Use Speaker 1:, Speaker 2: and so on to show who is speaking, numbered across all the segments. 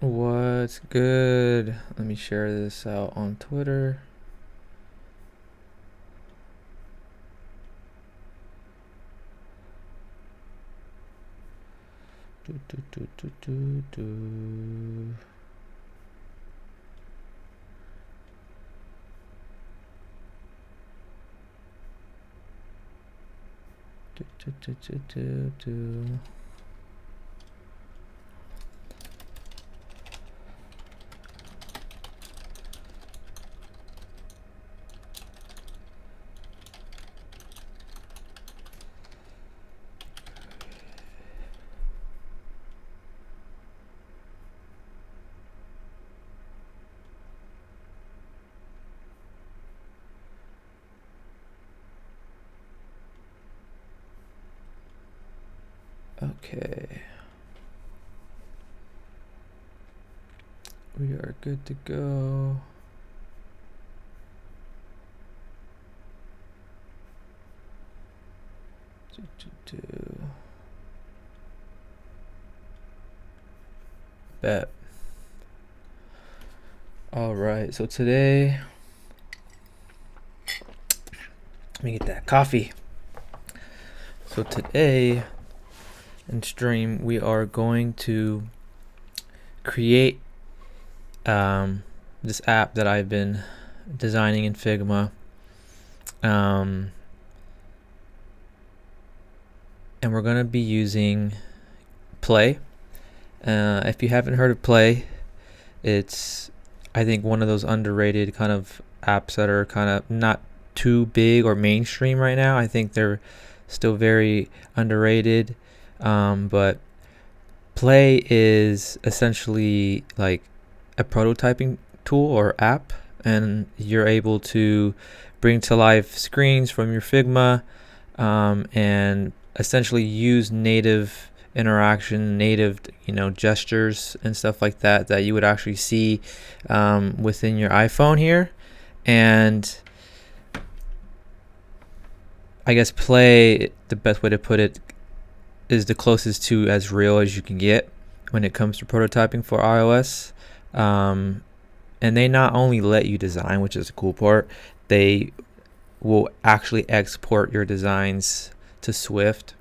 Speaker 1: What's good? Let me share this out on Twitter. Okay. We are good to go. Bet. All right, so today, let me get that coffee. So today in stream, we are going to create this app that I've been designing in Figma. And we're going to be using Play. If you haven't heard of Play, it's, I think, one of those underrated kind of apps that are kind of not too big or mainstream right now. I think they're still very underrated. But Play is essentially like a prototyping tool or app, and you're able to bring to life screens from your Figma and essentially use native interaction, native gestures and stuff like that you would actually see within your iPhone here. And I guess Play, the best way to put it, is the closest to as real as you can get when it comes to prototyping for iOS. And they not only let you design, which is the cool part, they will actually export your designs to Swift,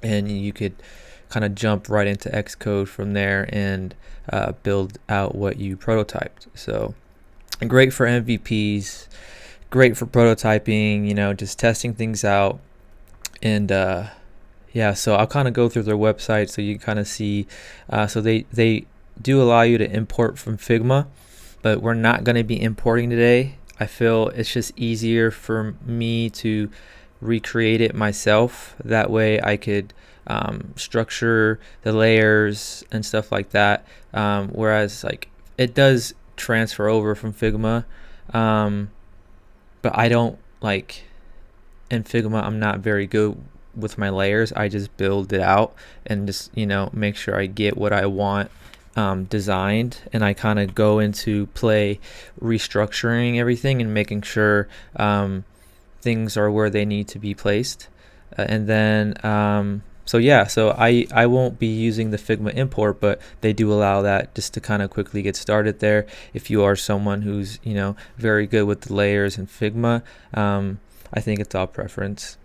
Speaker 1: and you could kind of jump right into Xcode from there and build out what you prototyped. So great for MVPs, great for prototyping, just testing things out. And yeah, so I'll kind of go through their website so you kind of see. So they do allow you to import from Figma, but we're not going to be importing today. I feel it's just easier for me to recreate it myself. That way I could structure the layers and stuff like that. Whereas like it does transfer over from Figma, but I don't like, in Figma I'm not very good with my layers. I just build it out and just make sure I get what I want designed, and I kind of go into Play restructuring everything and making sure things are where they need to be placed. And then so I won't be using the Figma import, but they do allow that just to kind of quickly get started there if you are someone who's very good with the layers in Figma. I think it's all preference.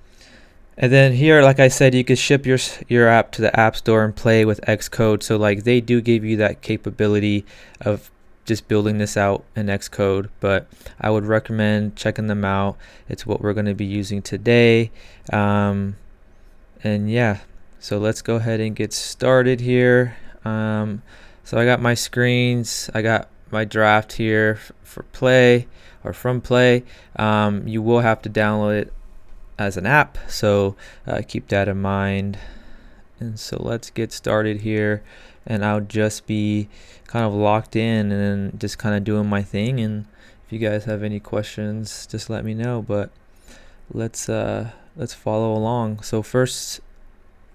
Speaker 1: And then here, like I said, you could ship your app to the App Store and play with Xcode. So like they do give you that capability of just building this out in Xcode, but I would recommend checking them out. It's what we're going to be using today. And yeah, so let's go ahead and get started here. So I got my screens. I got my draft here for Play or from Play. You will have to download it as an app, so keep that in mind. And so let's get started here, and I'll just be kind of locked in and just kind of doing my thing. And if you guys have any questions, just let me know. But let's follow along. So first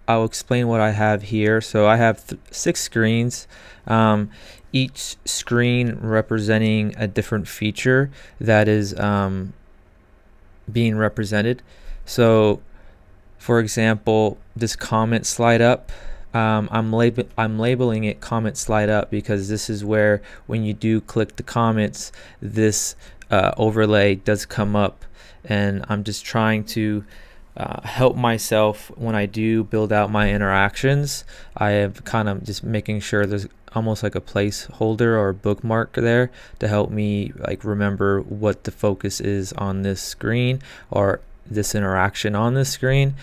Speaker 1: I'll explain what I have here. So I have 6 screens, each screen representing a different feature that is being represented. So for example, this comment slide up, I'm labeling it comment slide up because this is where when you do click the comments, this overlay does come up, and I'm just trying to help myself when I do build out my interactions. I have kind of just making sure there's almost like a placeholder or a bookmark there to help me like remember what the focus is on this screen or this interaction on this screen.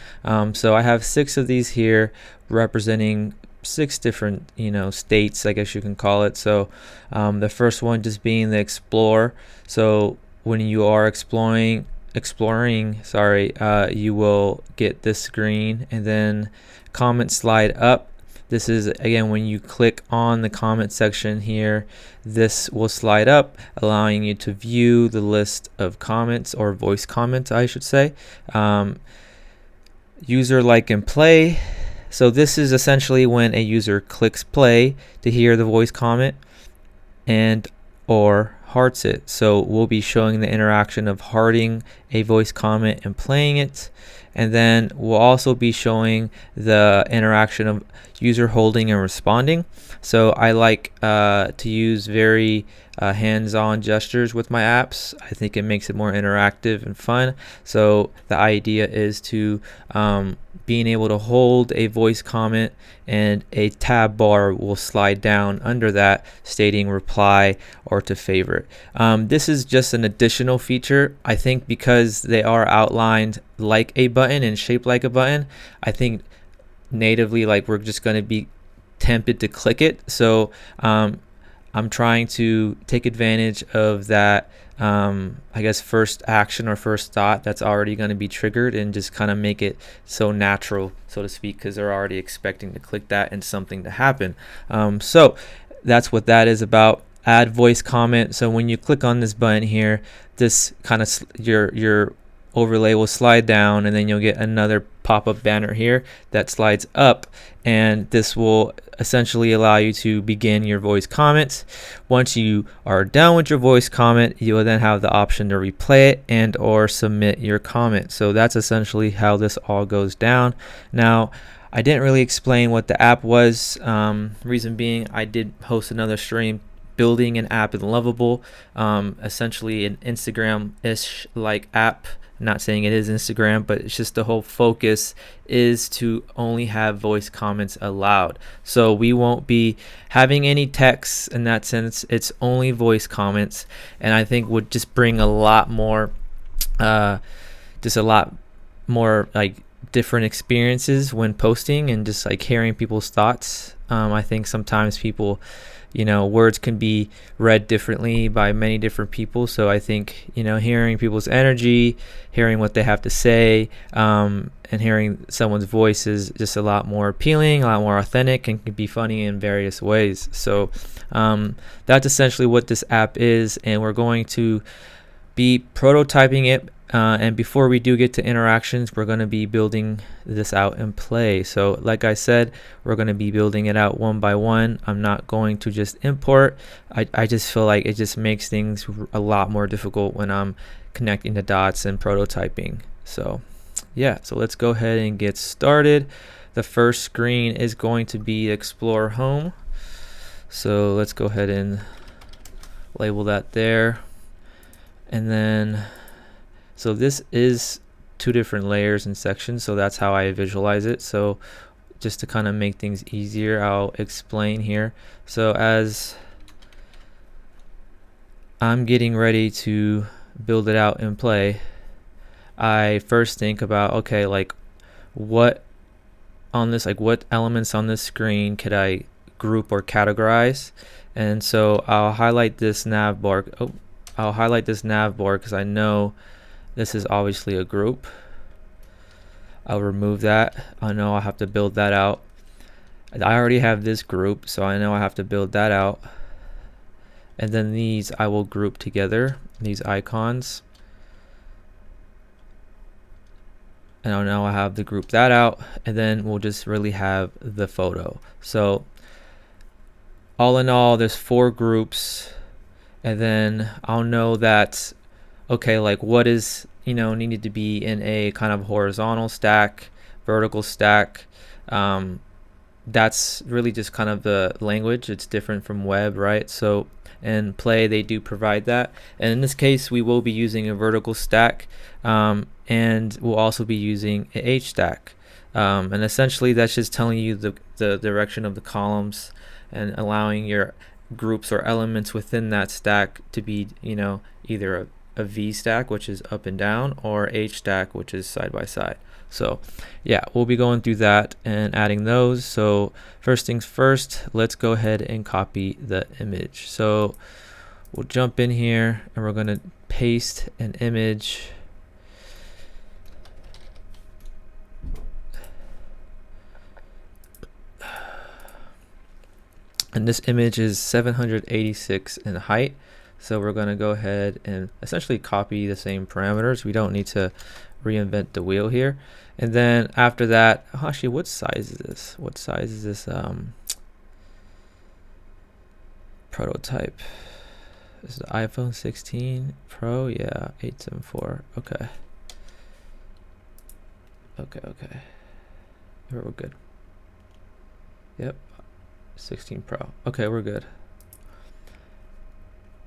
Speaker 1: So I have 6 of these here representing 6 different states, I guess you can call it. So the first one just being the explore. So when you are exploring, you will get this screen. And then comment slide up, this is again when you click on the comment section here, this will slide up, allowing you to view the list of comments, or voice comments I should say. User like and play, so this is essentially when a user clicks play to hear the voice comment and or hearts it. So we'll be showing the interaction of hearting a voice comment and playing it, and then we'll also be showing the interaction of user holding and responding. So I like to use very hands-on gestures with my apps. I think it makes it more interactive and fun. So the idea is to being able to hold a voice comment, and a tab bar will slide down under that stating reply or to favorite. This is just an additional feature. I think because they are outlined like a button and shaped like a button, I think natively like we're just going to be tempted to click it. So I'm trying to take advantage of that I guess first action or first thought that's already going to be triggered, and just kind of make it so natural, so to speak, because they're already expecting to click that and something to happen. So that's what that is about. Add voice comment. So when you click on this button here, this kind of your overlay will slide down, and then you'll get another pop-up banner here that slides up, and this will essentially allow you to begin your voice comments. Once you are done with your voice comment, you will then have the option to replay it and or submit your comment. So that's essentially how this all goes down. Now, I didn't really explain what the app was. Reason being, I did host another stream building an app in Lovable, essentially an Instagram-ish like app. Not saying it is Instagram, but it's just the whole focus is to only have voice comments allowed. So we won't be having any text in that sense. It's only voice comments, and I think would just bring a lot more like different experiences when posting, and just like hearing people's thoughts. I think sometimes people, words can be read differently by many different people. So I think, hearing people's energy, hearing what they have to say, and hearing someone's voice is just a lot more appealing, a lot more authentic, and can be funny in various ways. So that's essentially what this app is, and we're going to be prototyping it. And before we do get to interactions, we're going to be building this out in play. So like I said, we're going to be building it out one by one. I'm not going to just import. I just feel like it just makes things a lot more difficult when I'm connecting the dots and prototyping. So yeah, so let's go ahead and get started. The first screen is going to be Explore Home. So let's go ahead and label that there. And then so this is 2 different layers and sections, so that's how I visualize it. So just to kind of make things easier, I'll explain here. So as I'm getting ready to build it out in play, I first think about, okay, like what elements on this screen could I group or categorize? And so I'll highlight this nav bar. I'll highlight this nav bar because I know this is obviously a group. I'll remove that. I know I have to build that out. I already have this group, so I know I have to build that out. And then these I will group together, these icons. And I know I have to group that out, and then we'll just really have the photo. So all in all, there's 4 groups, and then I'll know that, okay, like what is needed to be in a kind of horizontal stack, vertical stack, that's really just kind of the language. It's different from web, right? So in Play, they do provide that. And in this case, we will be using a vertical stack, and we'll also be using a H stack. And essentially, that's just telling you the direction of the columns and allowing your groups or elements within that stack to be, either a V stack, which is up and down, or H stack, which is side by side. So yeah, we'll be going through that and adding those. So first things first, let's go ahead and copy the image. So we'll jump in here and we're going to paste an image. And this image is 786 in height. So we're going to go ahead and essentially copy the same parameters. We don't need to reinvent the wheel here. And then after that, actually, what size is this? What size is this prototype? This is the iPhone 16 Pro. Yeah, 874. Okay. Okay. We're good. Yep. 16 Pro. Okay, we're good.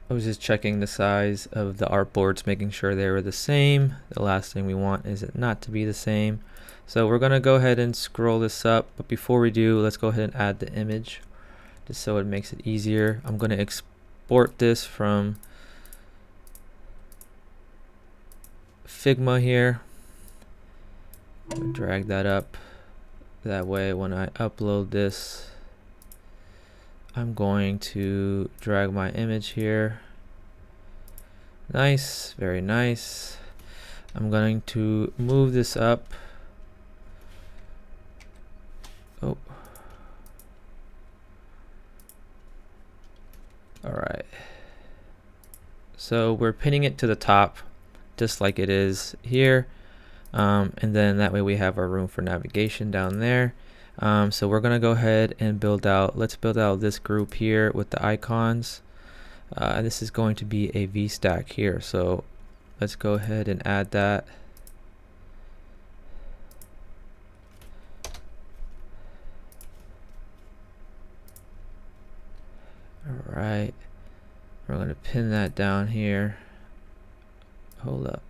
Speaker 1: I was just checking the size of the artboards, making sure they were the same. The last thing we want is it not to be the same. So we're going to go ahead and scroll this up. But before we do, let's go ahead and add the image just so it makes it easier. I'm going to export this from Figma here. Drag that up. That way when I upload this, I'm going to drag my image here. Nice, very nice. I'm going to move this up. Oh. All right. So we're pinning it to the top just like it is here. And then that way we have our room for navigation down there. So we're going to go ahead and let's build out this group here with the icons. And this is going to be a V stack here. So let's go ahead and add that. All right. We're going to pin that down here. Hold up.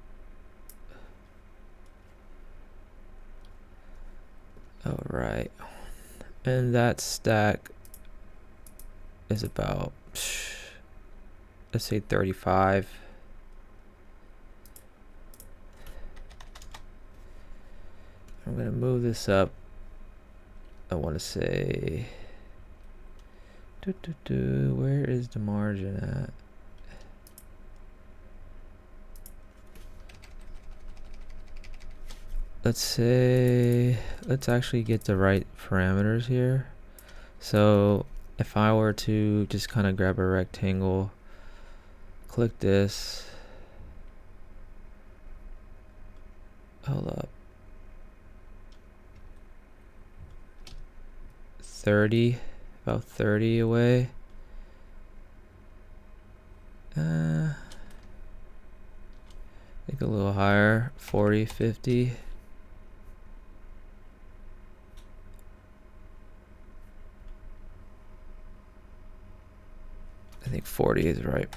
Speaker 1: All right, and that stack is about, let's say 35. I'm gonna move this up. I want to say, where is the margin at? Let's actually get the right parameters here. So if I were to just kind of grab a rectangle, click this, hold up, 30, about 30 away. I think a little higher, 40, 50. I think 40 is right.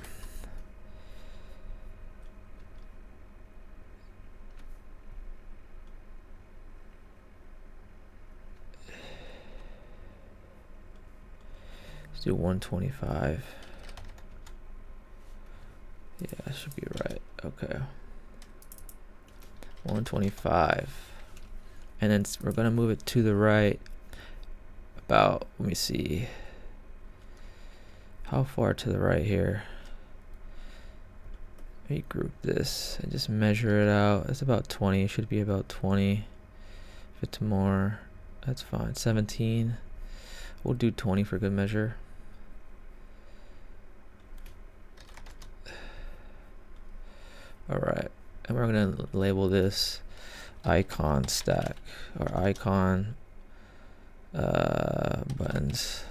Speaker 1: Let's do 125. Yeah, that should be right. Okay. 125. And then we're going to move it to the right about, let me see. How far to the right here? Let me group this and just measure it out. It's about 20. It should be about 20. If it's more, that's fine. 17. We'll do 20 for good measure. All right, and we're gonna label this icon stack or icon buttons.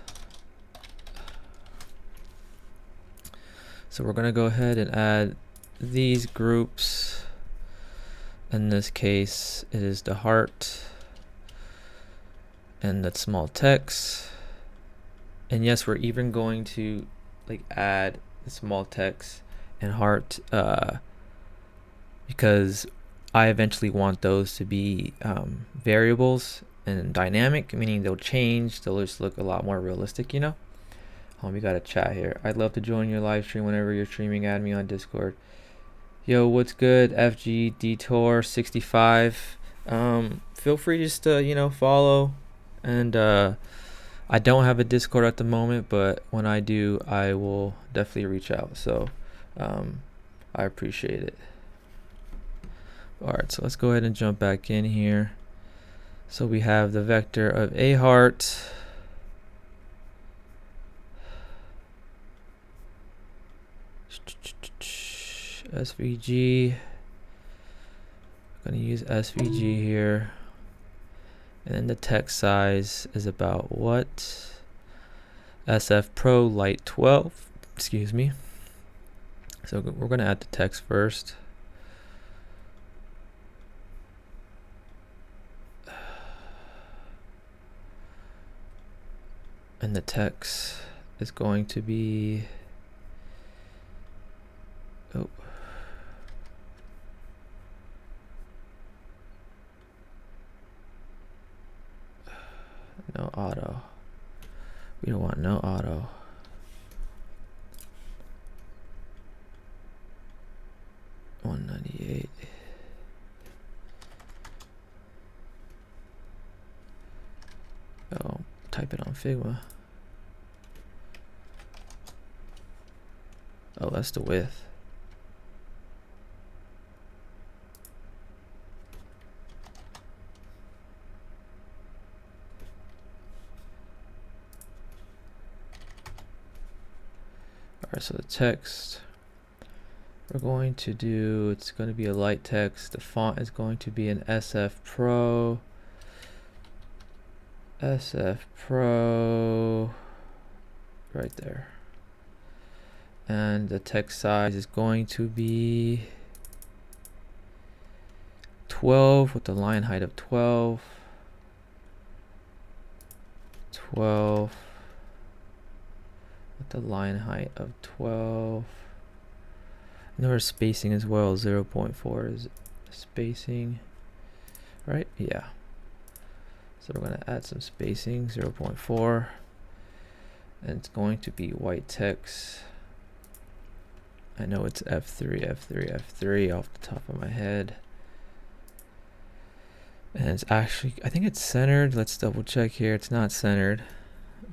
Speaker 1: So we're going to go ahead and add these groups. In this case, it is the heart. and that small text. And yes, we're even going to like add the small text and heart because I eventually want those to be variables and dynamic, meaning they'll change, they'll just look a lot more realistic, you know. We got a chat here. I'd love to join your live stream whenever you're streaming. Add me on Discord. Yo, what's good? FG Detour 65. Feel free just to follow, and I don't have a Discord at the moment, but when I do, I will definitely reach out. So I appreciate it. All right, so let's go ahead and jump back in here. So we have the vector of a heart. SVG. I'm going to use SVG here. And then the text size is about what? SF Pro Light 12. Excuse me. So we're going to add the text first. And the text is going to be, oh, no auto. We don't want no auto. $198. Oh, type it on Figma. Oh, that's the width. Alright, so the text we're going to do, it's going to be a light text. The font is going to be an SF Pro. SF Pro. Right there. And the text size is going to be 12 with the line height of 12. 12 with the line height of 12. There's spacing as well. 0.4 is spacing, right? Yeah. So we're going to add some spacing, 0.4. And it's going to be white text. I know it's F3, F3, F3 off the top of my head. And it's actually, I think it's centered. Let's double check here. It's not centered,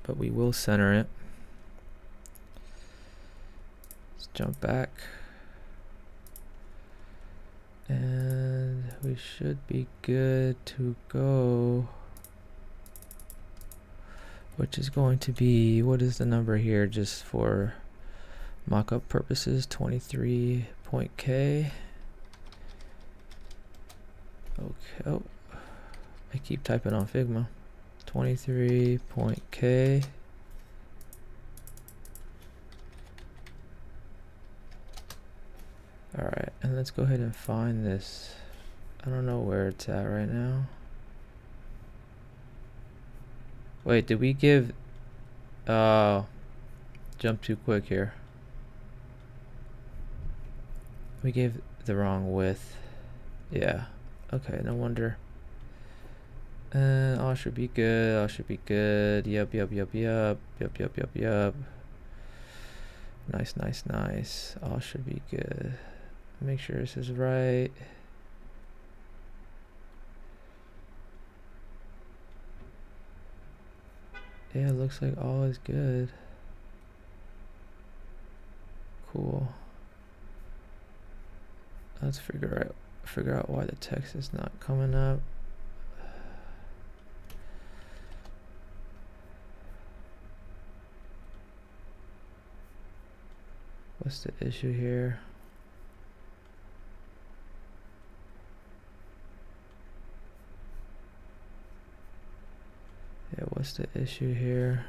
Speaker 1: but we will center it. Let's jump back. And we should be good to go. Which is going to be, what is the number here just for mock-up purposes? 23.k. Okay. Oh, I keep typing on Figma. 23.k. All right, and let's go ahead and find this. I don't know where it's at right now. Wait, did we give, jump too quick here. We gave the wrong width. Yeah, okay, no wonder. And all should be good, all should be good. Yep. Nice, nice, nice. All should be good. Make sure this is right. Yeah, it looks like all is good. Cool. Let's figure out why the text is not coming up. What's the issue here? Yeah, what's the issue here?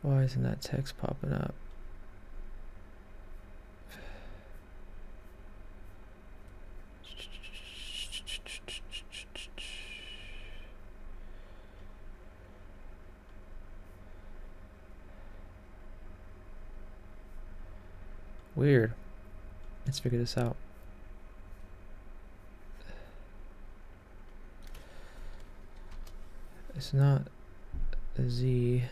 Speaker 1: Why isn't that text popping up? Weird. Let's figure this out. It's not a Z.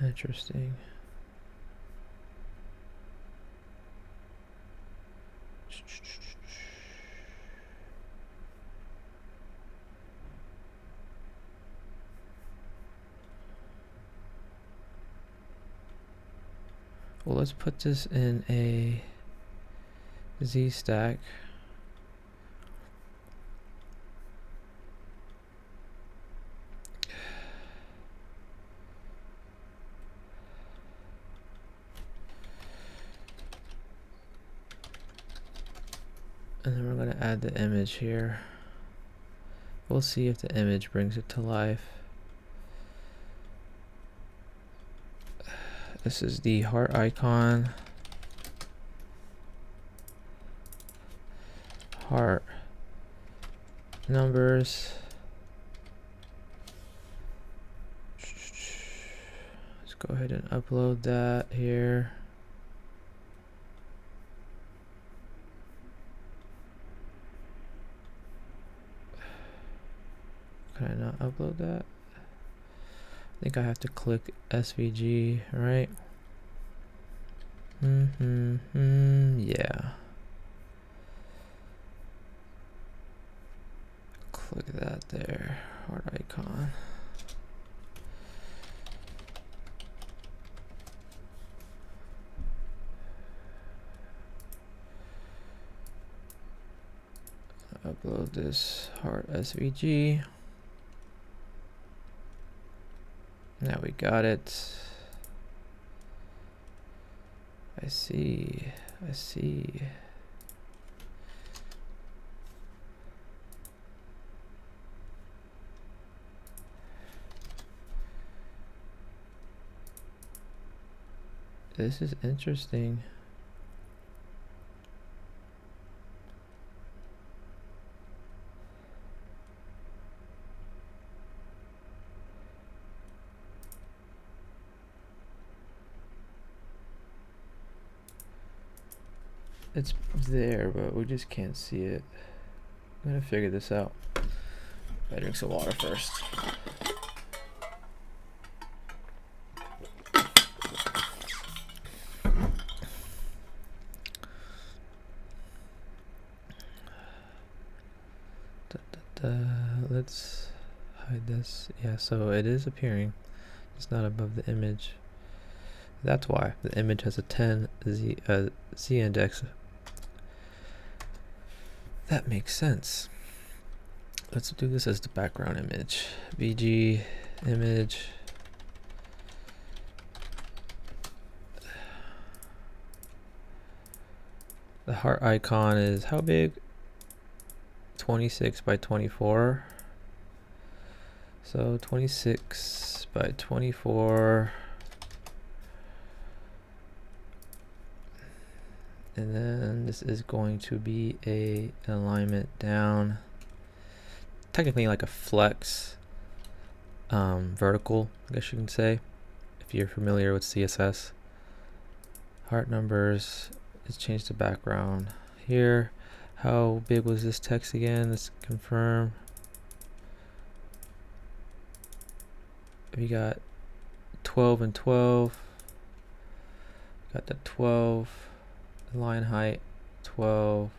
Speaker 1: Interesting. Well, let's put this in a Z stack. And then we're going to add the image here. We'll see if the image brings it to life. This is the heart icon. Heart numbers. Let's go ahead and upload that here. Can I not upload that? I think I have to click SVG, right? Yeah. Click that there, heart icon. Upload this heart SVG. Now we got it. I see. This is interesting. It's there, but we just can't see it. I'm gonna figure this out. I drink some water first. Let's hide this. Yeah, so it is appearing. It's not above the image. That's why the image has a 10 Z index. That makes sense. Let's do this as the background image. VG image. The heart icon is how big? 26 by 24. So 26 by 24. And then this is going to be an alignment down. Technically like a flex vertical, I guess you can say, if you're familiar with CSS. Heart numbers, let's change the background here. How big was this text again? Let's confirm. We got 12 and 12. Got the 12. Line height 12.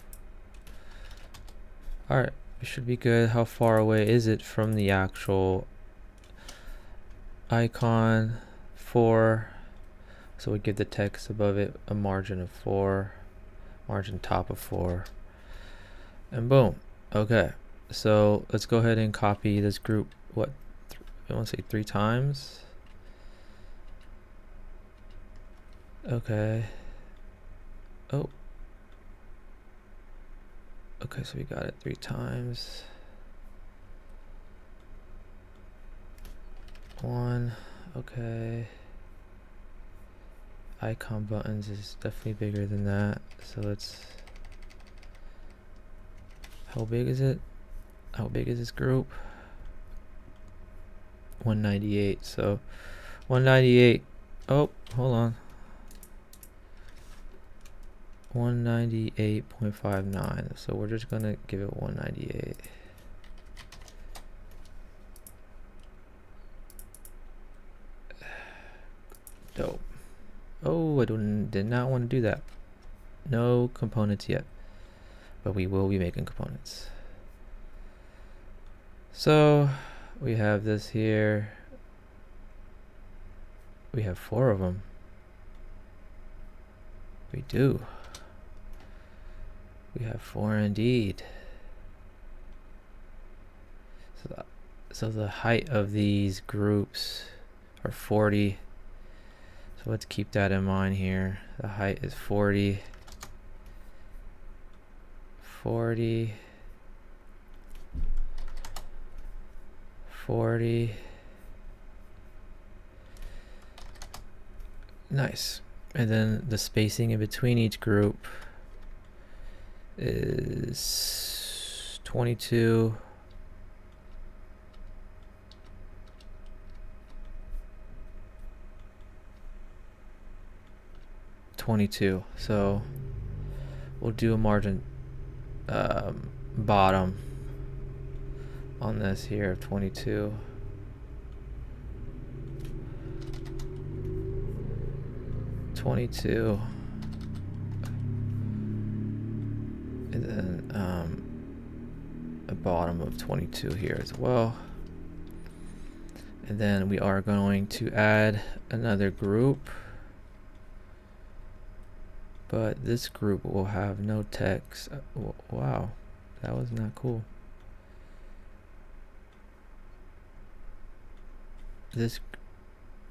Speaker 1: Alright, it should be good. How far away is it from the actual icon? 4. So we give the text above it a margin of 4, margin top of 4, and boom. Okay, so let's go ahead and copy this group. What, I want to say 3 times. Okay. Oh. Okay, so we got it 3 times. 1. Okay. Icon buttons is definitely bigger than that. So let's. How big is it? how big is this group? 198. So 198. Oh, hold on. 198.59. So we're just gonna give it 198. Dope. Oh, I did not want to do that. No components yet, but we will be making components. So we have this here. We have 4 of them. We do. We have 4 indeed. So the height of these groups are 40. So let's keep that in mind here. The height is 40. 40. 40. Nice. And then the spacing in between each group is 22. 22. So we'll do a margin bottom on this here of 22. And then a bottom of 22 here as well. And then we are going to add another group, but this group will have no text. Wow, that was not cool.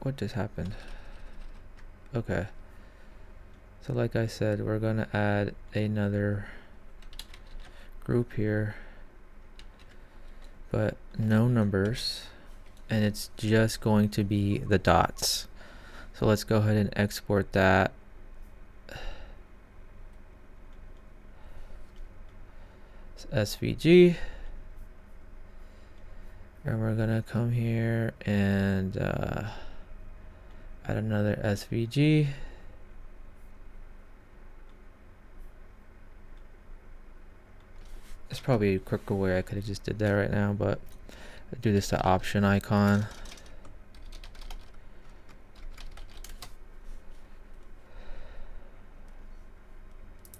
Speaker 1: What just happened? Okay. So like I said, we're gonna add another group here, but no numbers, and it's just going to be the dots. So let's go ahead and export that. It's SVG. And we're gonna come here and add another SVG. There's probably a quicker way I could have just did that right now, but I do this to option icon.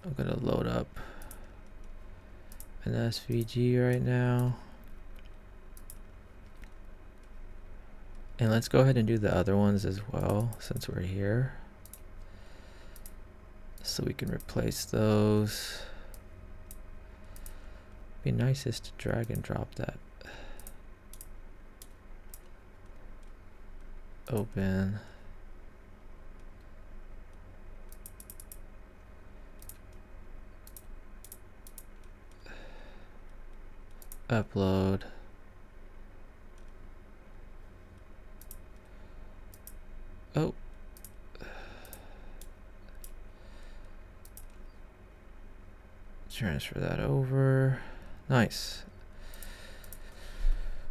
Speaker 1: I'm gonna load up an SVG right now. And let's go ahead and do the other ones as well since we're here, so we can replace those. Be nice is to drag and drop that. Open. Upload. Oh. Transfer that over. Nice.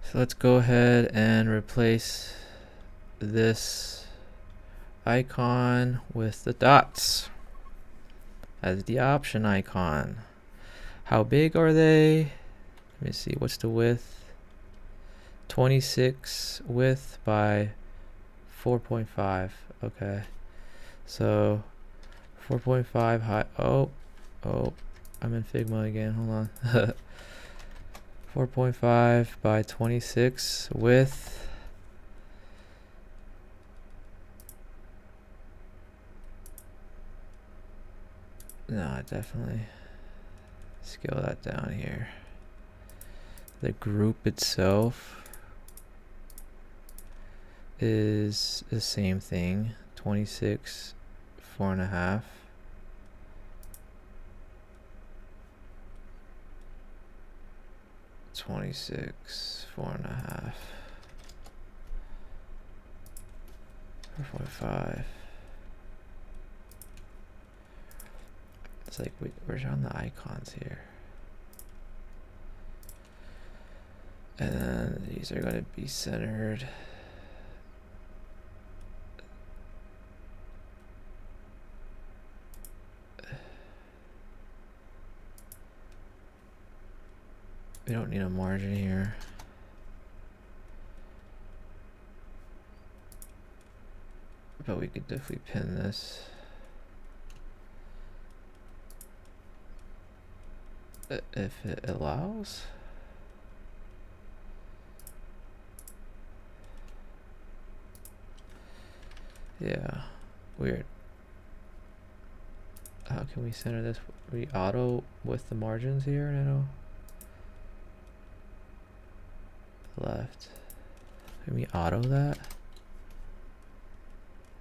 Speaker 1: So let's go ahead and replace this icon with the dots as the option icon. How big are they? Let me see, what's the width? 26 width by 4.5. Okay, so 4.5 high. Oh, I'm in Figma again. Hold on. 4.5 by 26 width. No, I definitely scale that down here. The group itself is the same thing. 26, 4.5. $26, 4.5, 4.5. It's like, where's on the icons here? And then these are going to be centered. We don't need a margin here. But we could definitely pin this. If it allows. Yeah, weird. How can we center this? We auto with the margins here? No. Left. Can we auto that?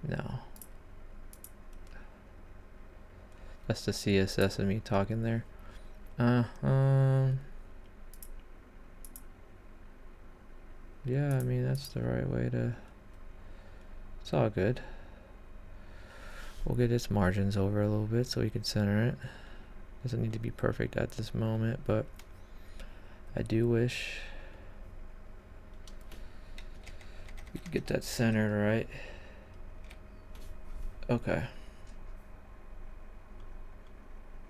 Speaker 1: No. That's the CSS of me talking there. Yeah, I mean, that's the right way to... It's all good. We'll get its margins over a little bit so we can center it. Doesn't need to be perfect at this moment, but I do wish we could get that centered right. Okay.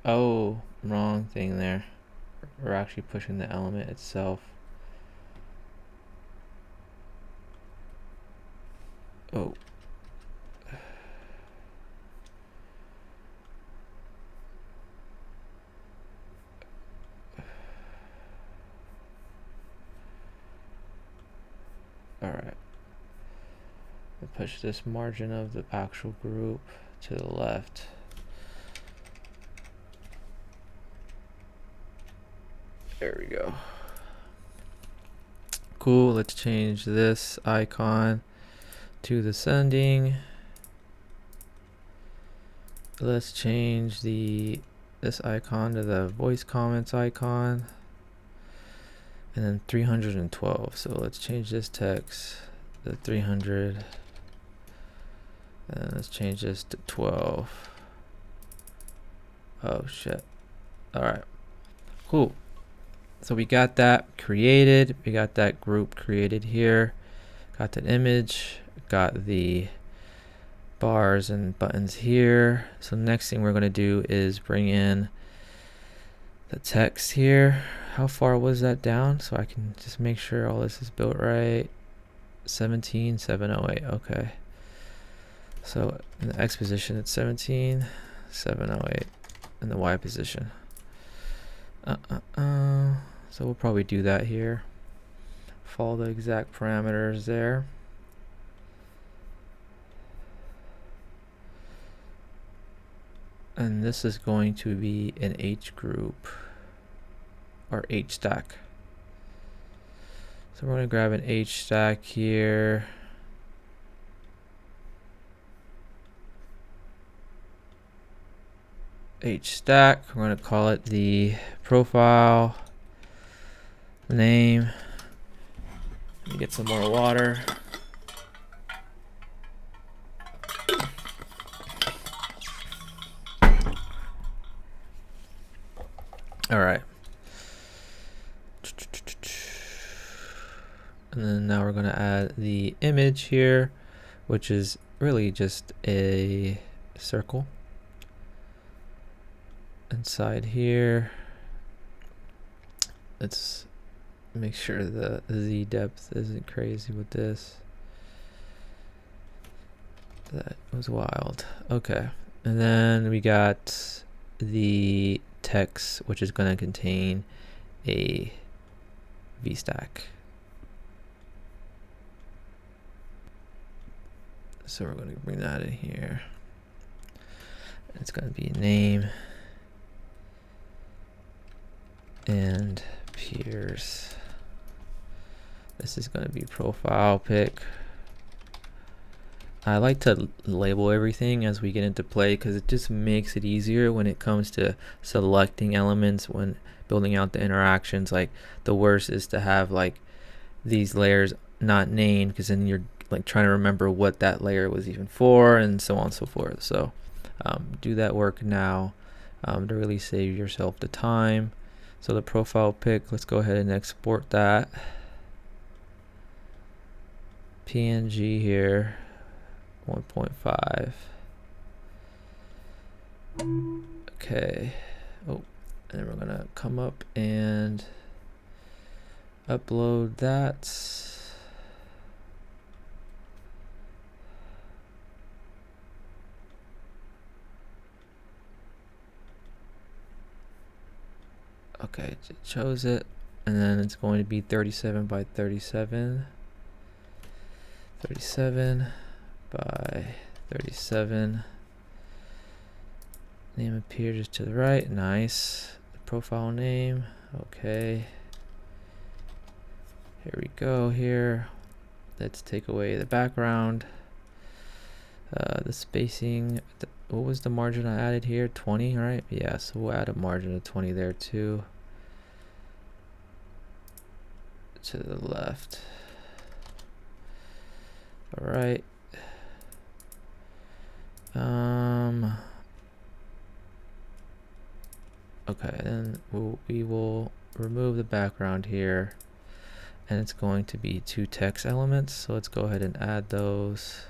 Speaker 1: Oh, wrong thing there. We're actually pushing the element itself. Oh. All right. We'll push this margin of the actual group to the left. There we go. Cool. Let's change this icon to the sending. Let's change this icon to the voice comments icon. And then 312. So let's change this text to 300. And let's change this to 12. Oh shit. All right. Cool. So we got that created. We got that group created here. Got that image. Got the bars and buttons here. So next thing we're going to do is bring in the text here. How far was that down? So I can just make sure all this is built right. 17,708. Okay. So in the X position, it's 17,708. In the Y position. So we'll probably do that here. Follow the exact parameters there. And this is going to be an H group or H stack. So we're going to grab an H stack here. H stack. We're going to call it the profile name. Let me get some more water. All right. And then now we're going to add the image here, which is really just a circle. Inside here, let's make sure the Z depth isn't crazy with this. That was wild. Okay. And then we got the text, which is going to contain a VStack. So we're going to bring that in here. It's going to be name and peers. This is going to be profile pic. I like to label everything as we get into play because it just makes it easier when it comes to selecting elements when building out the interactions. Like the worst is to have like these layers not named because then you're like trying to remember what that layer was even for and so on and so forth. So do that work now to really save yourself the time. So the profile pic, let's go ahead and export that. PNG here, 1.5. Okay. Oh, and then we're gonna come up and upload that. Okay, it chose it, and then it's going to be 37 by 37. 37 by 37. Name appears just to the right. Nice. The profile name. Okay. Here we go here. Let's take away the background. The spacing. What was the margin I added here? 20, right? Yeah, so we'll add a margin of 20 there too. To the left. All right. Okay, then we will remove the background here, and it's going to be 2 text elements. So let's go ahead and add those.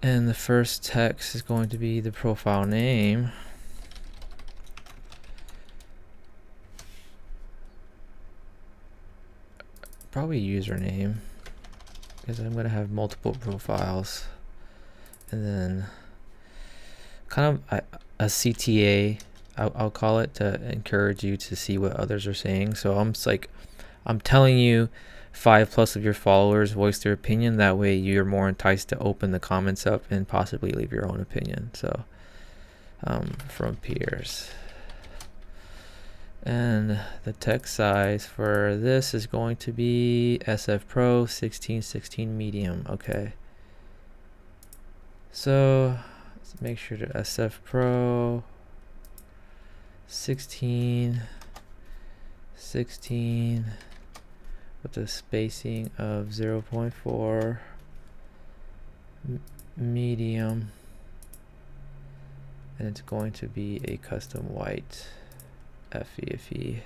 Speaker 1: And the first text is going to be the profile name. Probably username, because I'm going to have multiple profiles. And then kind of a CTA, I'll call it, to encourage you to see what others are saying. So I'm telling you 5+ of your followers voice their opinion. That way you're more enticed to open the comments up and possibly leave your own opinion. So from peers. And the text size for this is going to be SF Pro 1616 medium. Okay. So let's make sure to SF Pro 16 with a spacing of 0.4 medium, and it's going to be a custom white F3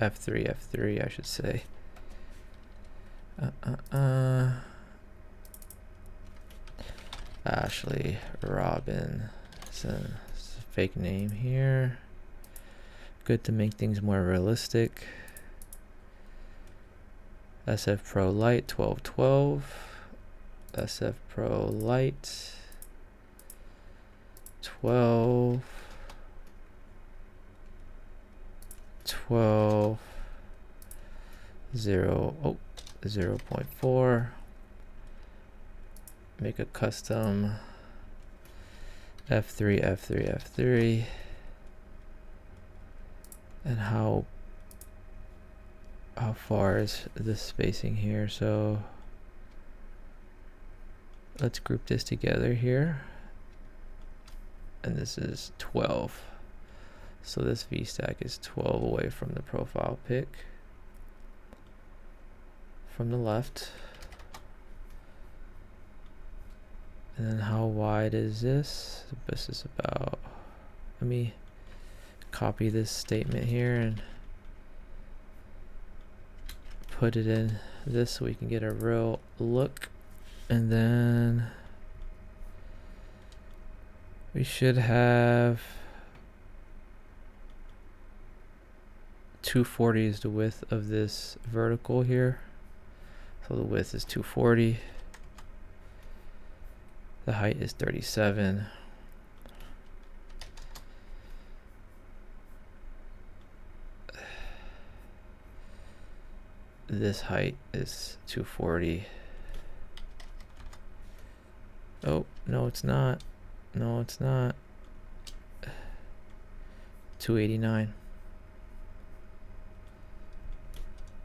Speaker 1: I should say. Ashley Robinson. It's a fake name here. Good to make things more realistic. SF Pro Lite 1212. SF Pro Lite 12 0.4. Make a custom F3. And how far is the spacing here? So let's group this together here. And this is 12. So this VStack is 12 away from the profile pic from the left. And then how wide is this? This is about, let me copy this statement here and put it in this so we can get a real look. And then we should have 240 is the width of this vertical here. So the width is 240. The height is 37. This height is 240. Oh, no, it's not. No, it's not. 289.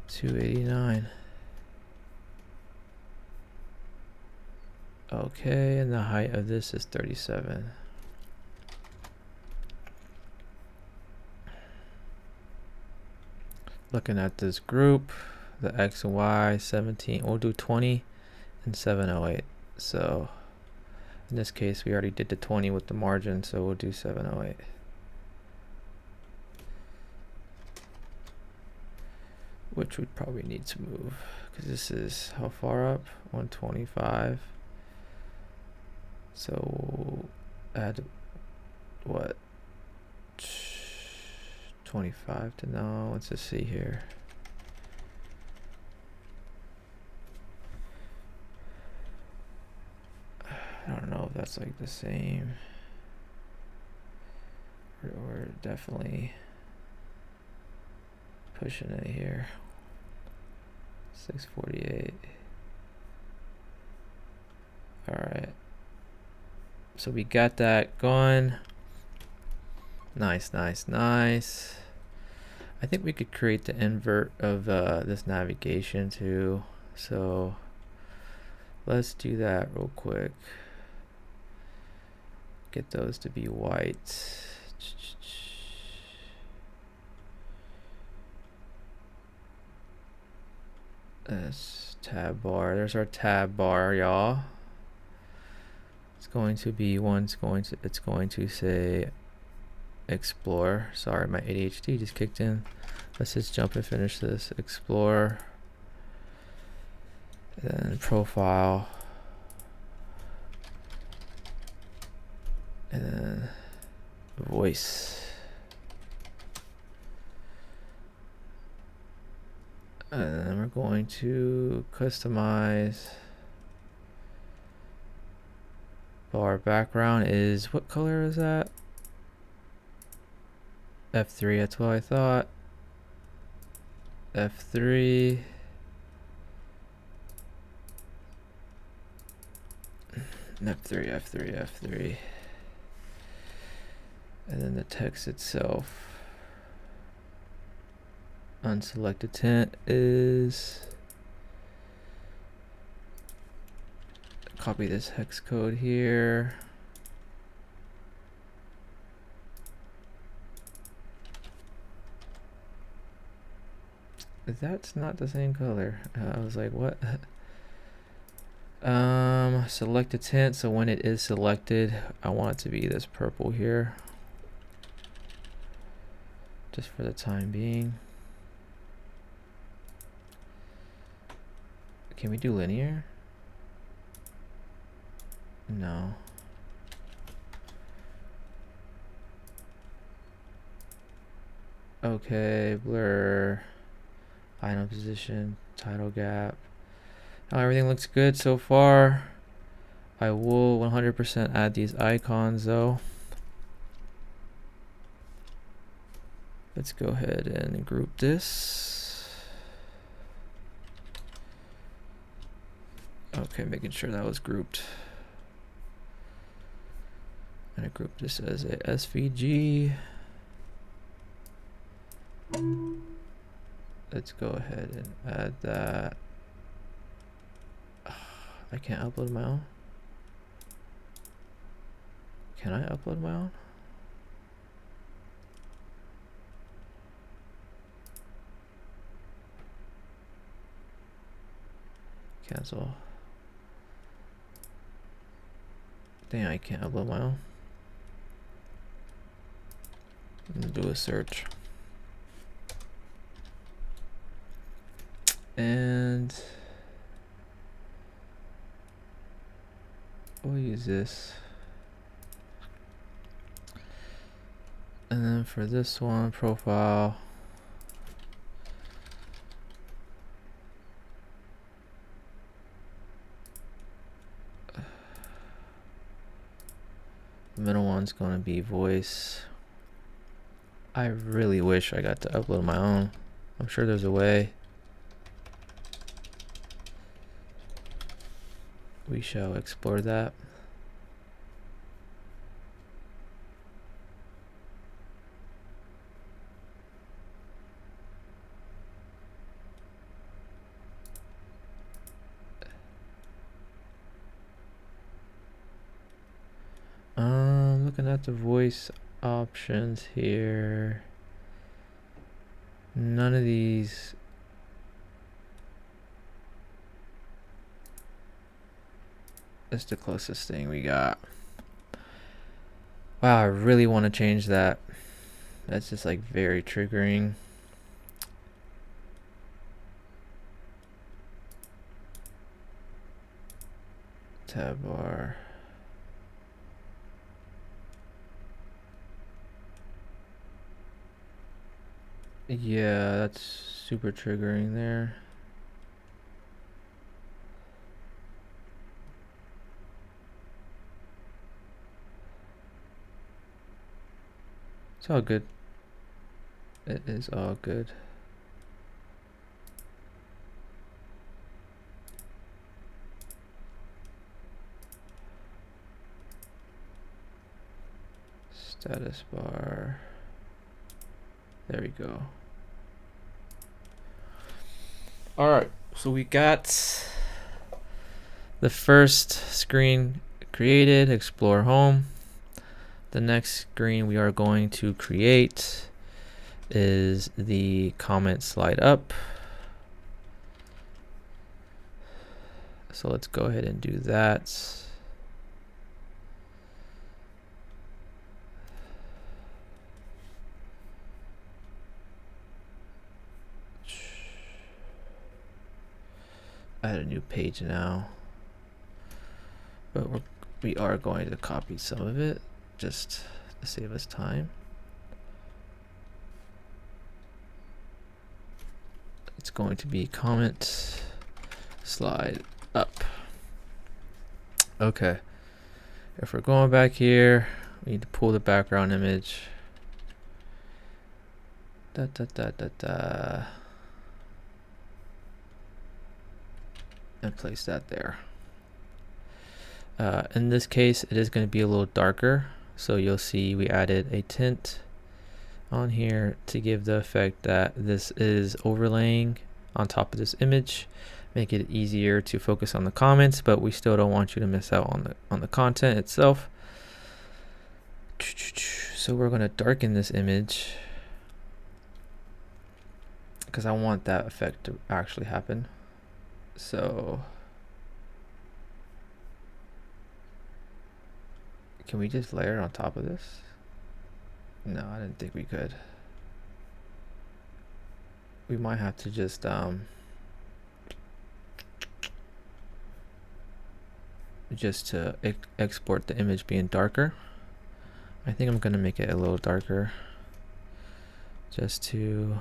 Speaker 1: 289. Okay, and the height of this is 37. Looking at this group, the X and Y 17, we'll do 20 and 708. So in this case, we already did the 20 with the margin, so we'll do 708. which would probably need to move because this is how far up? 125. So add what? 25 to now. Let's just see here. I don't know if that's like the same. We're definitely pushing it here. 648. All right. So we got that going. Nice, nice, nice. I think we could create the invert of this navigation too. So let's do that real quick. Get those to be white. This tab bar. There's our tab bar, y'all. It's going to be it's going to say explore. Sorry, my ADHD just kicked in. Let's just jump and finish this. Explore. And then profile. And then voice. And then we're going to customize. Our background is, what color is that? F3, that's what I thought. F3. F3. And then the text itself. Unselected tint is, copy this hex code here. That's not the same color. I was like, what? Select a tint. So when it is selected, I want it to be this purple here, just for the time being. Can we do linear? No. Okay, blur, item position, title gap. Now everything looks good so far. I will 100% add these icons though. Let's go ahead and group this. Okay, making sure that was grouped. And I group this as a SVG. Let's go ahead and add that. I can't upload my own. Can I upload my own? Cancel. Dang, I can't upload my own. Do a search. And we'll use this. And then for this one, profile. The middle one's going to be voice. I really wish I got to upload my own. I'm sure there's a way. We shall explore that. Looking at the voice options here. None of these. That's the closest thing we got. Wow, I really want to change that. That's just like very triggering. tab bar. Yeah, that's super triggering there. It's all good. It is all good. Status bar. There we go. All right, so we got the first screen created, explore home. The next screen we are going to create is the comment slide up. So let's go ahead and do that. Add a new page now, but we are going to copy some of it just to save us time. It's going to be comment slide up. Okay, if we're going back here, we need to pull the background image. And place that there. In this case, it is going to be a little darker, so you'll see we added a tint on here to give the effect that this is overlaying on top of this image, make it easier to focus on the comments, but we still don't want you to miss out on the content itself. So we're going to darken this image because I want that effect to actually happen. So can we just layer it on top of this? No, I didn't think we could. We might have to just to export the image being darker. I think I'm gonna make it a little darker just to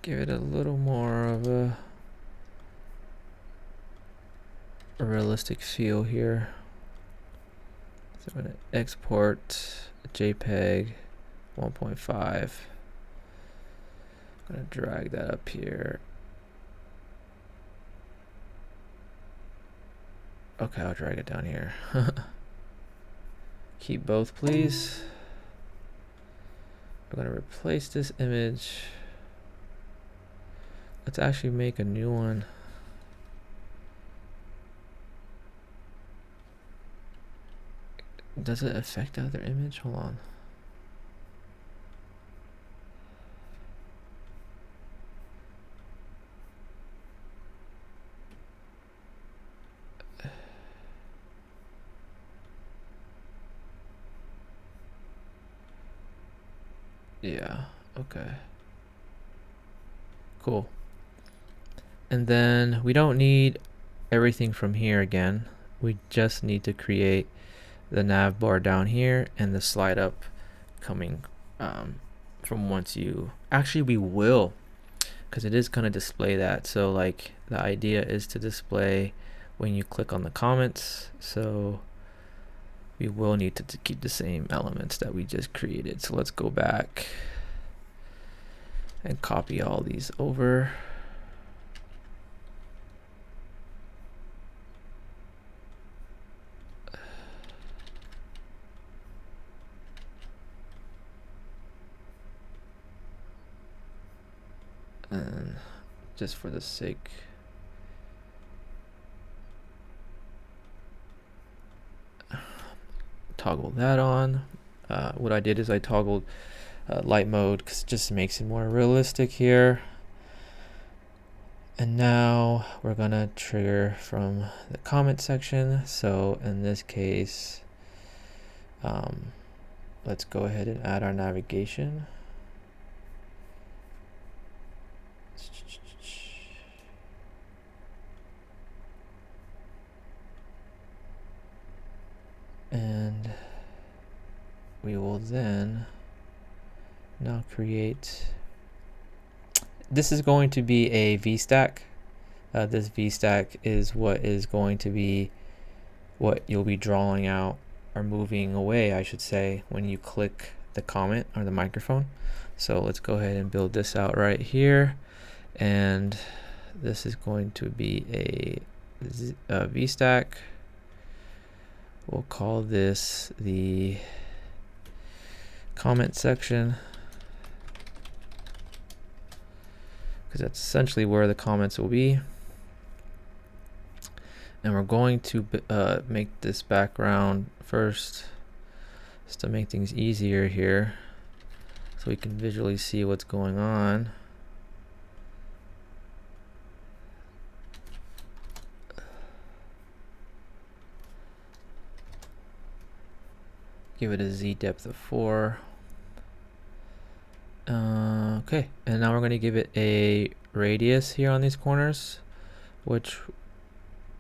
Speaker 1: give it a little more of a realistic feel here. So I'm gonna export JPEG 1.5. I'm gonna drag that up here. Okay, I'll drag it down here. Keep both, please. I'm gonna replace this image. Let's actually make a new one. Does it affect the other image? Hold on. Yeah, okay. Cool. And then we don't need everything from here again. We just need to create the nav bar down here and the slide up coming from once you actually we will, because it is going to display that. So like the idea is to display when you click on the comments, so we will need to keep the same elements that we just created. So let's go back and copy all these over. And just for the sake, toggle that on. What I did is I toggled light mode because it just makes it more realistic here. And now we're gonna trigger from the comment section. So in this case, let's go ahead and add our navigation. will then now create, this is going to be a VStack. This VStack is what is going to be what you'll be drawing out, or moving away I should say, when you click the comment or the microphone. So let's go ahead and build this out right here, and this is going to be a VStack. We'll call this the comment section, because that's essentially where the comments will be. And we're going to make this background first, just to make things easier here, so we can visually see what's going on. Give it a Z depth of 4. Okay, and now we're going to give it a radius here on these corners, which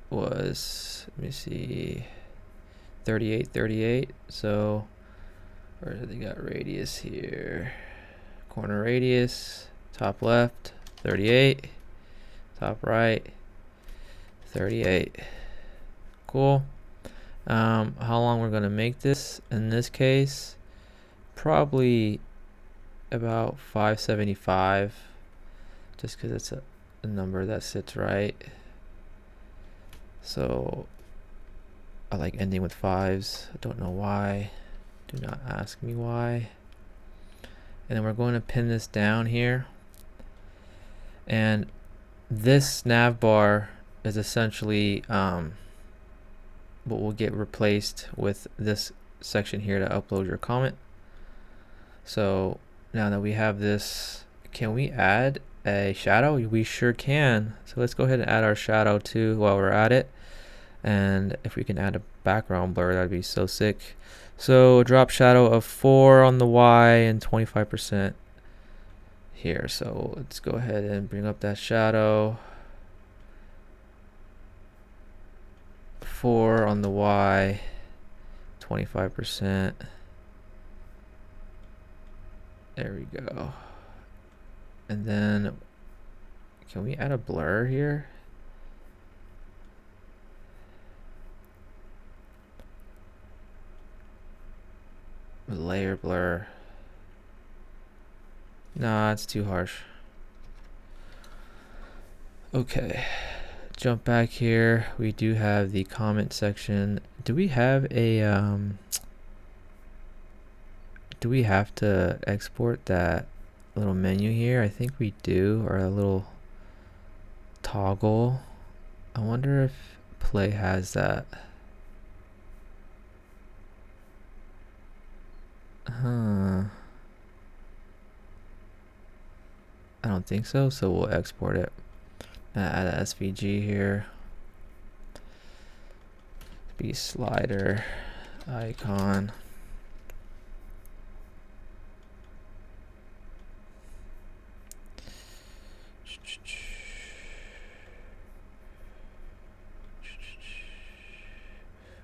Speaker 1: was, let me see, 38. So where do they got radius here? Corner radius, top left, 38, top right, 38. Cool. How long we're going to make this? In this case, probably about 575, just because it's a number that sits right. So I like ending with 5s. I don't know why. Do not ask me why. And then we're going to pin this down here. And this nav bar is essentially what will get replaced with this section here to upload your comment. So now that we have this, can we add a shadow? We sure can. So let's go ahead and add our shadow too while we're at it. And if we can add a background blur, that'd be so sick. So drop shadow of 4 on the Y and 25% here. So let's go ahead and bring up that shadow. 4 on the Y, 25%. There we go. And then can we add a blur here? Layer blur. Nah, it's too harsh. Okay. Jump back here. We do have the comment section. Do we have a do we have to export that little menu here? I think we do, or a little toggle. I wonder if Play has that. I don't think so, so we'll export it. Add a SVG here. Be slider icon.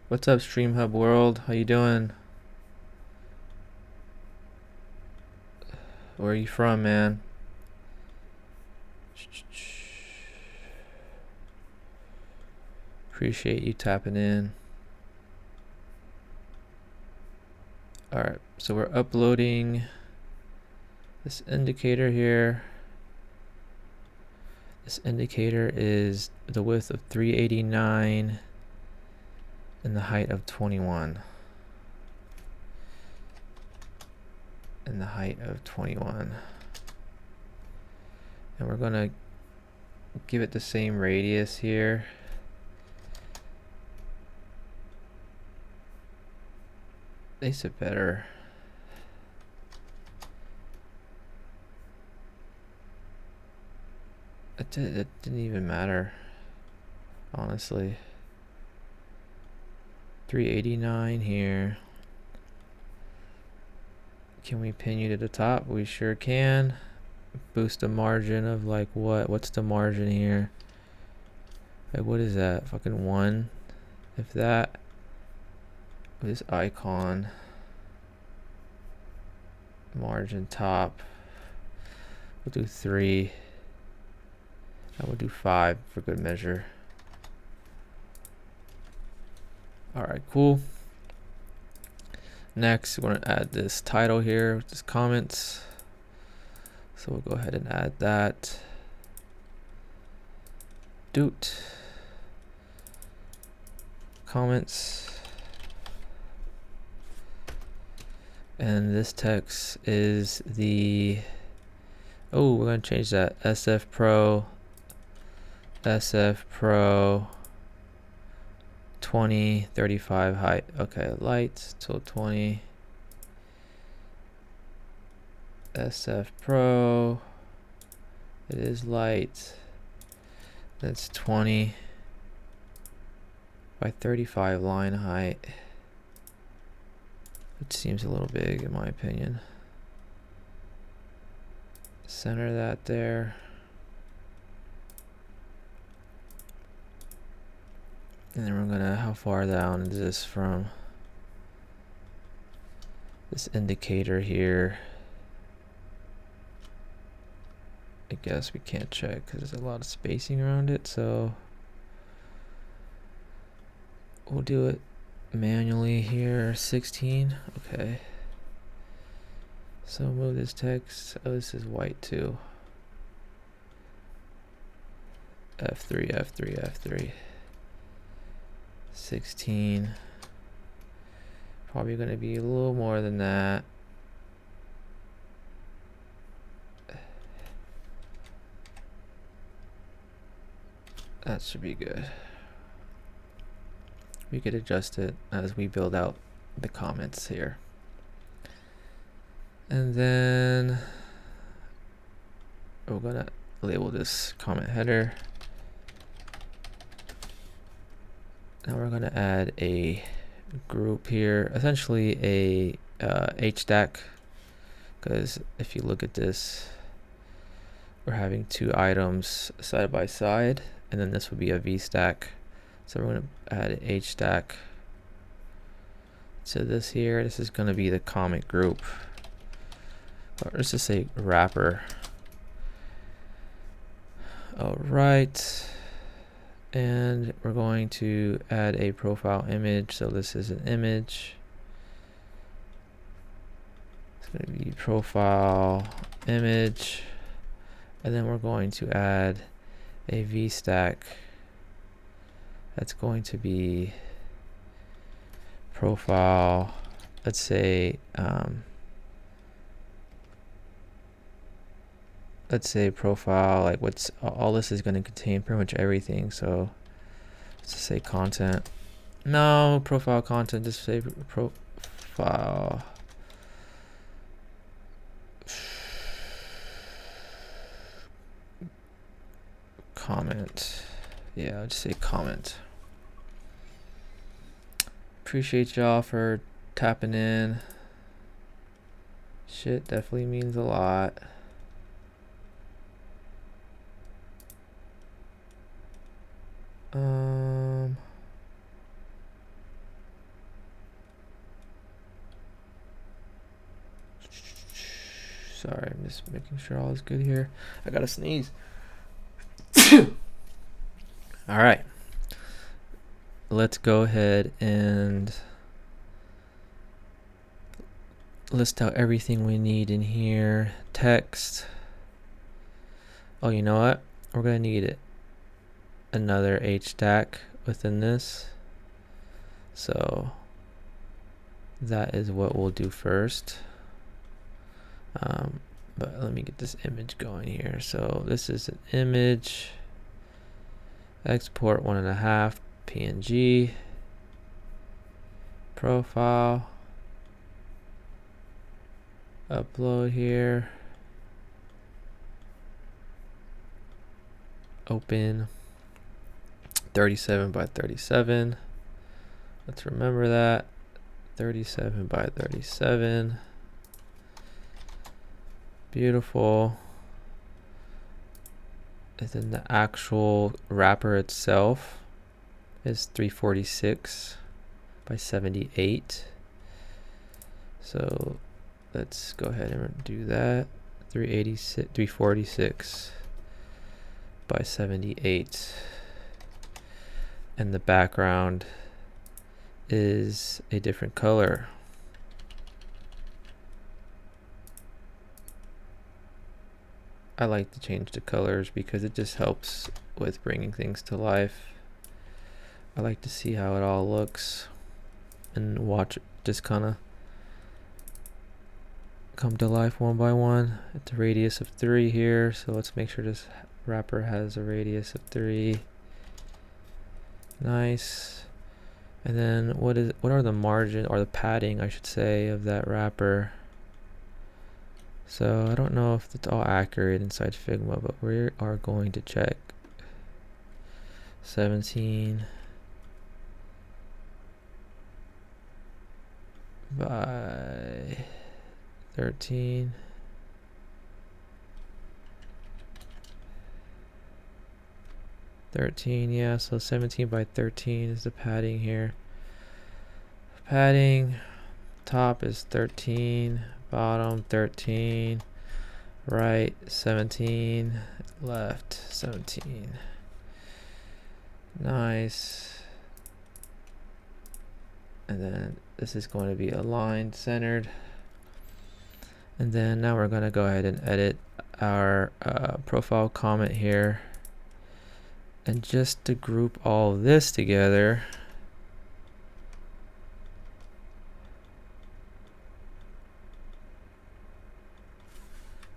Speaker 1: What's up, Stream Hub World? How you doing? Where are you from, man? Appreciate you tapping in. Alright, so we're uploading this indicator here. This indicator is the width of 389 and the height of 21. And the height of 21. And we're gonna give it the same radius here. Makes it better. It didn't even matter, honestly. 389 here. Can we pin you to the top? We sure can. Boost the margin of like what? What's the margin here? Like what is that? Fucking 1, if that. This icon. margin top. We'll do 3. I will do 5 for good measure. All right, cool. Next, we're gonna add this title here, which is comments. So we'll go ahead and add that. Doot. Comments. And this text is the, oh, we're gonna change that. SF Pro 20, 35 height. Okay, light till 20. SF Pro, it is light. That's 20 by 35 line height. It seems a little big in my opinion. Center that there. And then we're gonna, how far down is this from this indicator here? I guess we can't check because there's a lot of spacing around it, so we'll do it manually here. 16. Okay, so move this text. Oh, this is white too. F3, F3, F3. 16. Probably gonna be a little more than that. That should be good. We could adjust it as we build out the comments here. And then we're gonna label this comment header. Now we're gonna add a group here, essentially a H stack, because if you look at this, we're having 2 items side by side, and then this would be a V stack. So we're going to add an H stack to this here. This is going to be the comment group, or let's just say wrapper. All right, and we're going to add a profile image. So this is an image. It's going to be profile image. And then we're going to add a V stack that's going to be profile, let's say profile, like what's all this is going to contain pretty much everything. So let's just say content. No, profile content, just say profile. Comment. Yeah, I'll just say comment. Appreciate y'all for tapping in. Shit definitely means a lot. Sorry, I'm just making sure all is good here. I gotta sneeze. All right, let's go ahead and list out everything we need in here. Text. Oh, you know what? We're gonna need another H stack within this. So that is what we'll do first. But let me get this image going here. So this is an image. Export 1.5 PNG. Profile. Upload here. Open. 37 by 37. Let's remember that. 37 by 37. Beautiful. And then the actual wrapper itself is 346 by 78. So let's go ahead and do that. 346 by 78, and the background is a different color. I like to change the colors because it just helps with bringing things to life. I like to see how it all looks and watch it just kind of come to life one by one. It's a radius of 3 here, so let's make sure this wrapper has a radius of 3. Nice. And then what are the margin, or the padding I should say, of that wrapper? So I don't know if it's all accurate inside Figma, but we are going to check. 17 by 13. Yeah, so 17 by 13 is the padding here. Padding, top is 13, bottom 13, right 17, left 17. Nice. And then this is going to be aligned, centered. And then now we're going to go ahead and edit our profile comment here. And just to group all of this together,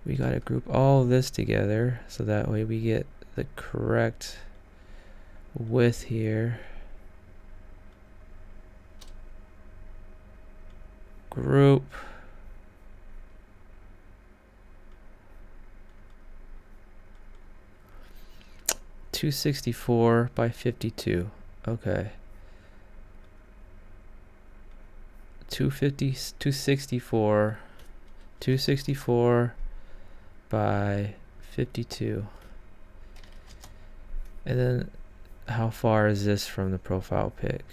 Speaker 1: we got to group all of this together so that way we get the correct width here. Group. .264 by 52. Okay. 264 by 52. And then how far is this from the profile pic?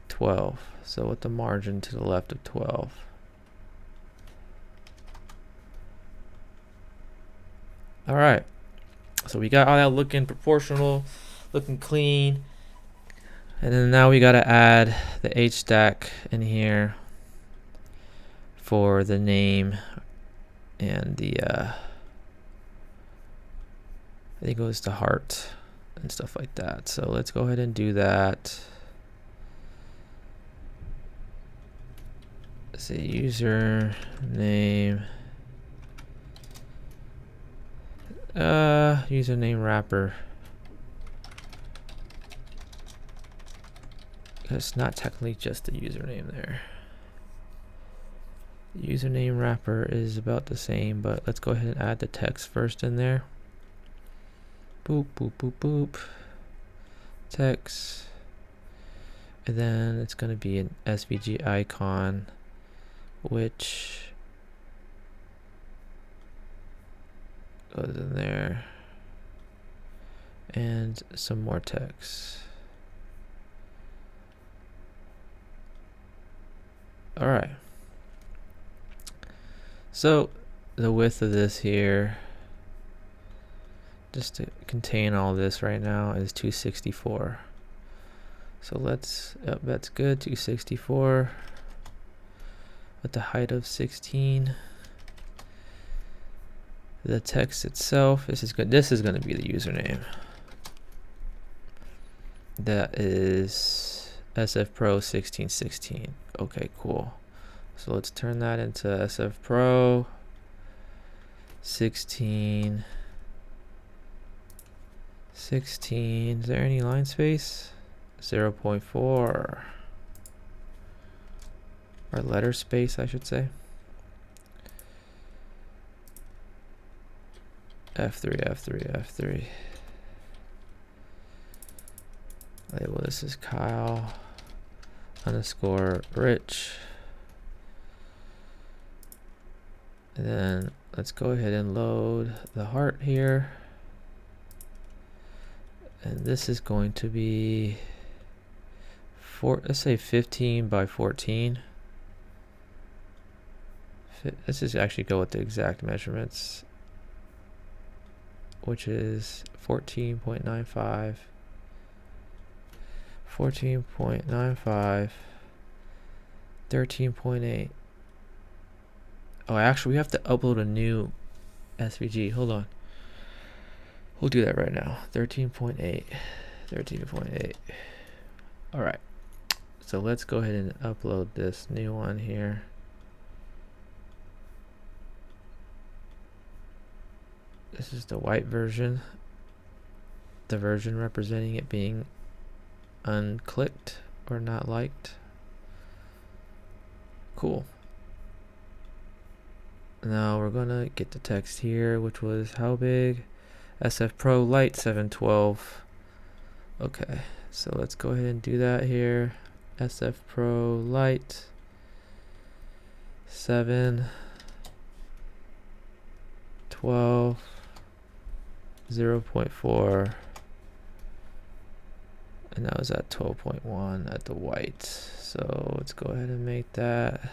Speaker 1: 12. So with the margin to the left of 12. All right. So we got all that looking proportional, looking clean. And then now we got to add the H stack in here for the name and the I think it was the heart and stuff like that. So let's go ahead and do that. Let's say user name, username wrapper. It's not technically just the username there. The username wrapper is about the same, but let's go ahead and add the text first in there. Boop, boop, boop, boop. Text. And then it's going to be an SVG icon, which goes in there. And some more text. All right. So the width of this here, just to contain all this right now, is 264. So let's, yep, that's good, 264 with the height of 16. The text itself, this is good. This is going to be the username. That is SF Pro 1616. Okay, cool. So let's turn that into SF Pro 16. Is there any line space? 0.4. Or letter space, I should say. F3. Label this is Kyle _ Rich. And then let's go ahead and load the heart here. And this is going to be let's say 15 by 14. let's just actually go with the exact measurements, which is 14.95, 14.95, 13.8. Oh, actually, we have to upload a new SVG. Hold on. We'll do that right now. 13.8. 13.8. All right. So let's go ahead and upload this new one here. This is the white version. The version representing it being unclicked or not liked. Cool. Now we're gonna get the text here, which was how big? SF Pro Light 712. Okay, so let's go ahead and do that here. SF Pro Light 712 0.4, and that was at 12.1 at the white. So let's go ahead and make that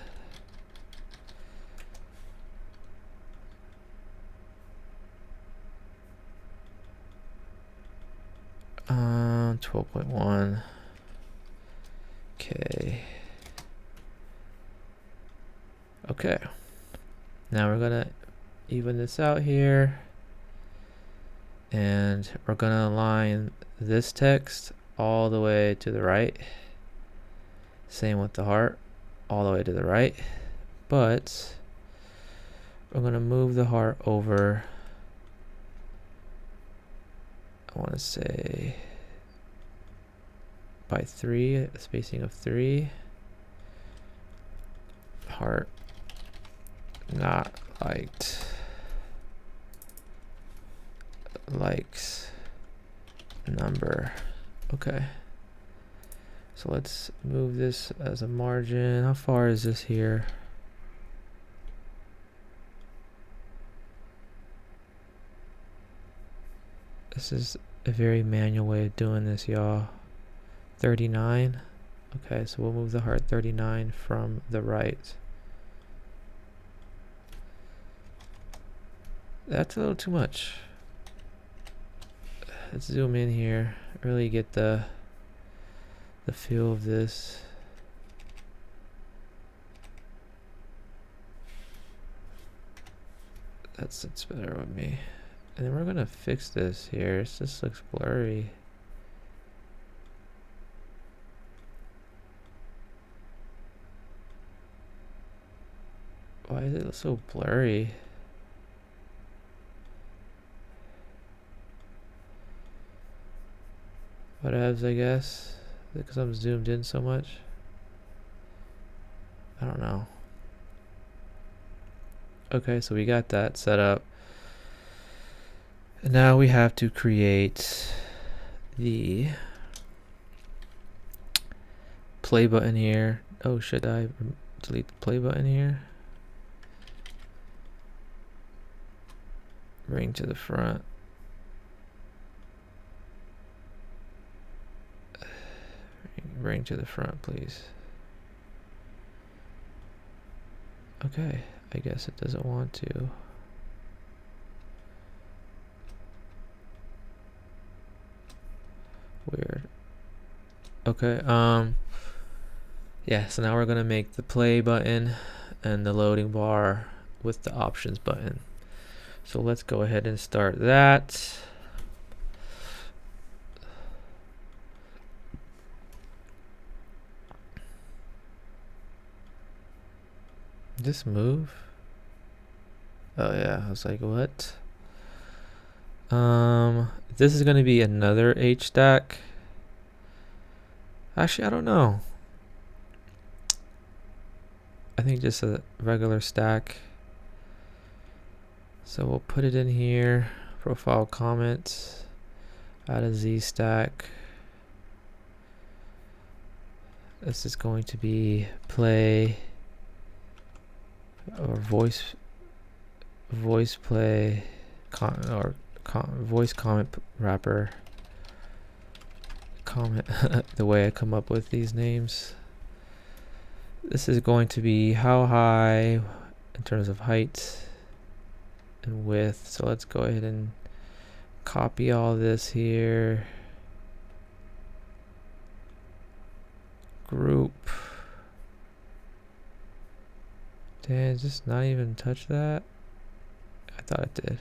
Speaker 1: 12.1. Okay. Now we're gonna even this out here, and we're gonna align this text all the way to the right. Same with the heart, all the way to the right. But we're gonna move the heart over, I want to say by 3, a spacing of 3. Heart not liked, likes number. Okay, so let's move this as a margin. How far is this here? This is a very manual way of doing this, y'all. 39. Okay, so we'll move the heart 39 from the right. That's a little too much. Let's zoom in here, really get the feel of this. That sits better with me. And then we're gonna fix this here. It just looks blurry. Why is it so blurry? Whatevs, I guess, because I'm zoomed in so much. I don't know. Okay, so we got that set up. And now we have to create the play button here. Oh, should I delete the play button here? Bring to the front. Bring to the front, please. Okay, I guess it doesn't want to. Weird. Okay, yeah, so now we're gonna make the play button and the loading bar with the options button. So let's go ahead and start that. This move? Oh yeah, I was like, what? This is gonna be another H stack. Actually, I don't know. I think just a regular stack. So we'll put it in here. Profile comments. Add a Z stack. This is going to be play or voice play voice comment wrapper. Comment the way I come up with these names. This is going to be how high in terms of height and width. So let's go ahead and copy all this here. Group. Dang, just not even touch that? I thought it did.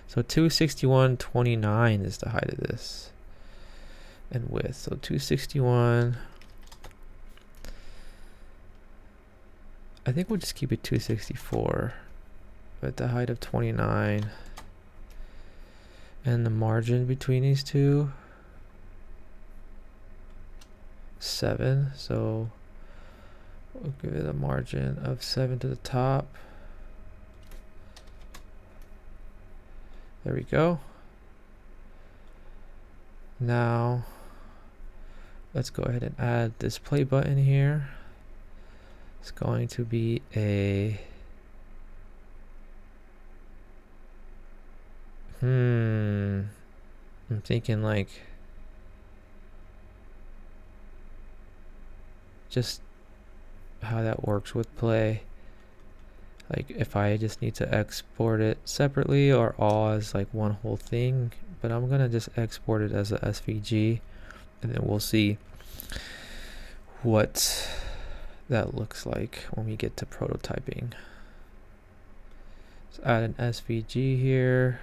Speaker 1: So 261.29 is the height of this. And width. So 261. I think we'll just keep it 264 at the height of 29. And the margin between these two, 7. So we'll give it a margin of 7 to the top. There we go. Now let's go ahead and add this play button here. It's going to be a I'm thinking like just how that works with play. Like if I just need to export it separately or all as like one whole thing, but I'm gonna just export it as a SVG and then we'll see what that looks like when we get to prototyping. Let's add an SVG here.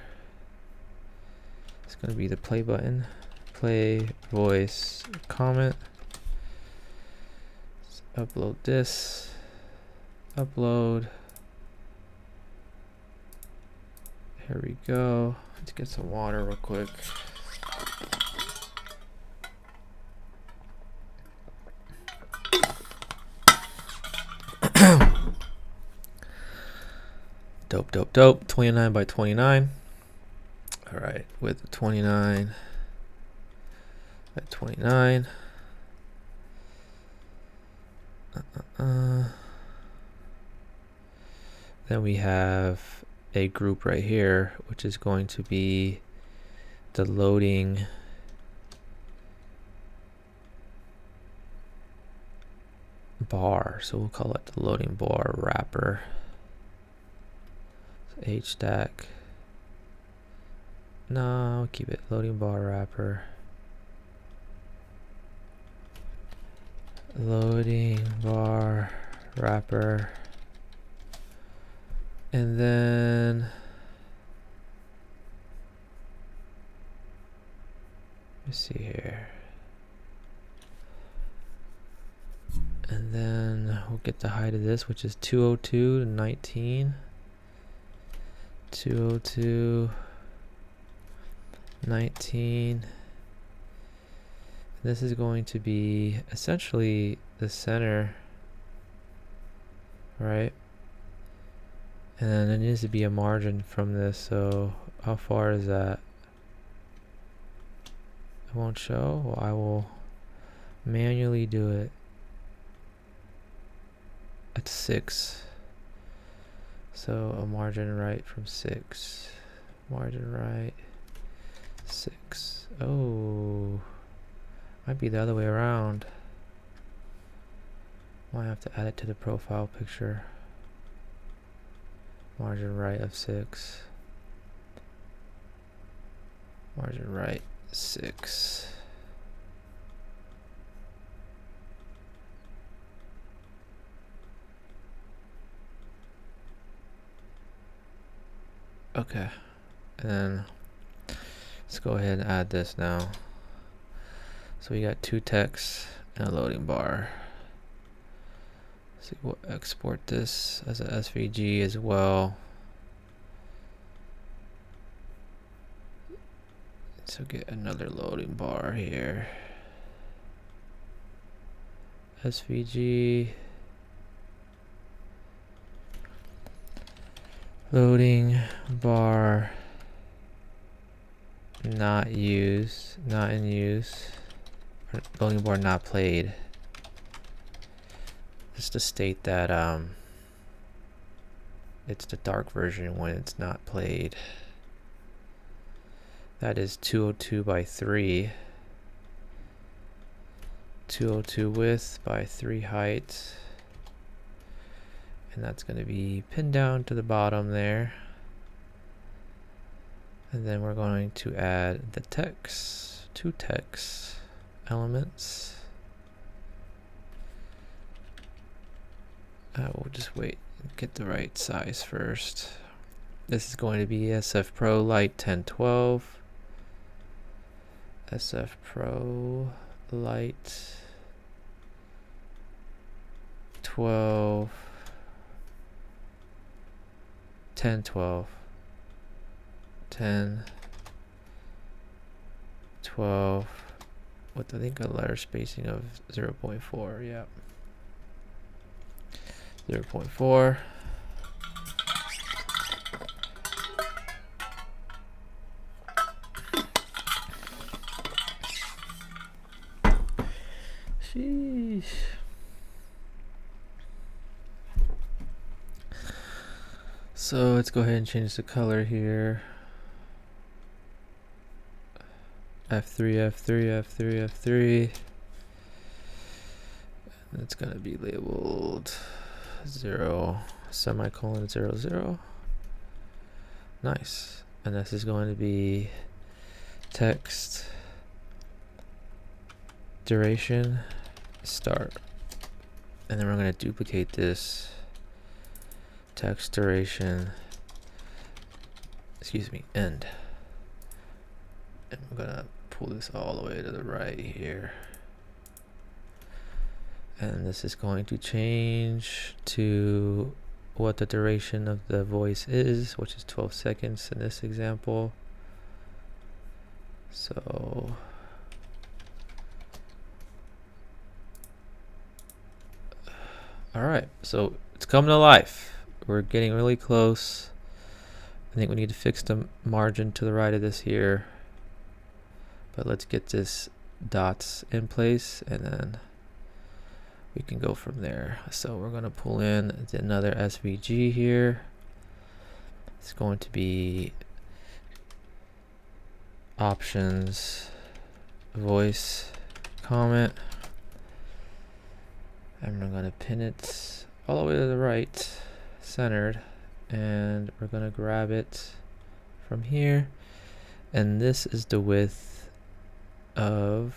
Speaker 1: It's going to be the play button, play, voice, comment. Let's upload this, upload. Here we go. Let's get some water real quick. Dope, dope, dope. 29 by 29. All right, width 29 by 29. Then we have a group right here, which is going to be the loading bar. So we'll call it the loading bar wrapper. So H stack. No, I'll keep it loading bar wrapper. Loading bar wrapper. And then let's see here. And then we'll get the height of this, which is 202 to 19. 202, 19. This is going to be essentially the center, right? And then there needs to be a margin from this. So how far is that? It won't show. Well, I will manually do it at 6. So a margin right from 6. Margin right 6. Oh, might be the other way around. Might have to add it to the profile picture. Margin right of 6. Margin right 6. Okay, and then let's go ahead and add this now. So we got 2 texts and a loading bar. So we'll export this as a SVG as well. So get another loading bar here. SVG. Loading bar not used, not in use. Loading bar not played. Just to state that it's the dark version when it's not played. That is 202 by 3. 202 width by 3 height. and that's going to be pinned down to the bottom there. And then we're going to add the text, 2 text elements. We'll just wait and get the right size first. This is going to be SF Pro Light 1012. SF Pro Light 12 1012 10 12 with I think a letter spacing of 0.4. yeah, 0.4. Sheesh. So let's go ahead and change the color here. F3, F3, F3, F3. And it's gonna be labeled 0 semicolon 0 0. Nice. And this is going to be text duration start. And then we're going to duplicate this text duration, end. And we're going to pull this all the way to the right here. And this is going to change to what the duration of the voice is, which is 12 seconds in this example. So all right, so it's coming to life. We're getting really close. I think we need to fix the margin to the right of this here, but let's get this dots in place and then we can go from there. So we're going to pull in another SVG here. It's going to be options, voice, comment. And we're going to pin it all the way to the right, centered. And we're going to grab it from here. And this is the width of...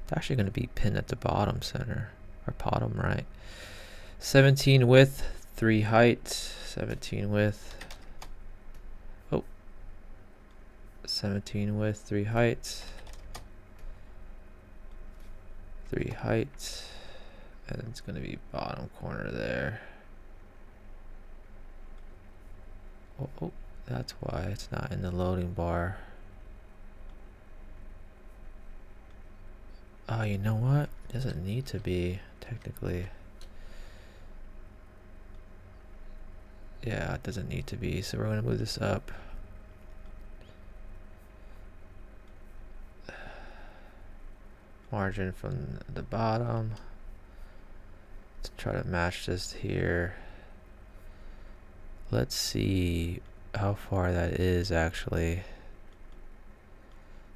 Speaker 1: It's actually going to be pinned at the bottom center, or bottom right. 17 width, 3 height, 17 width. Oh, 17 width, 3 height, 3 height, and it's going to be bottom corner there. Oh, that's why it's not in the loading bar. Oh, you know what? It doesn't need to be, technically. Yeah, it doesn't need to be. So we're going to move this up. Margin from the bottom. Let's try to match this here. Let's see how far that is actually.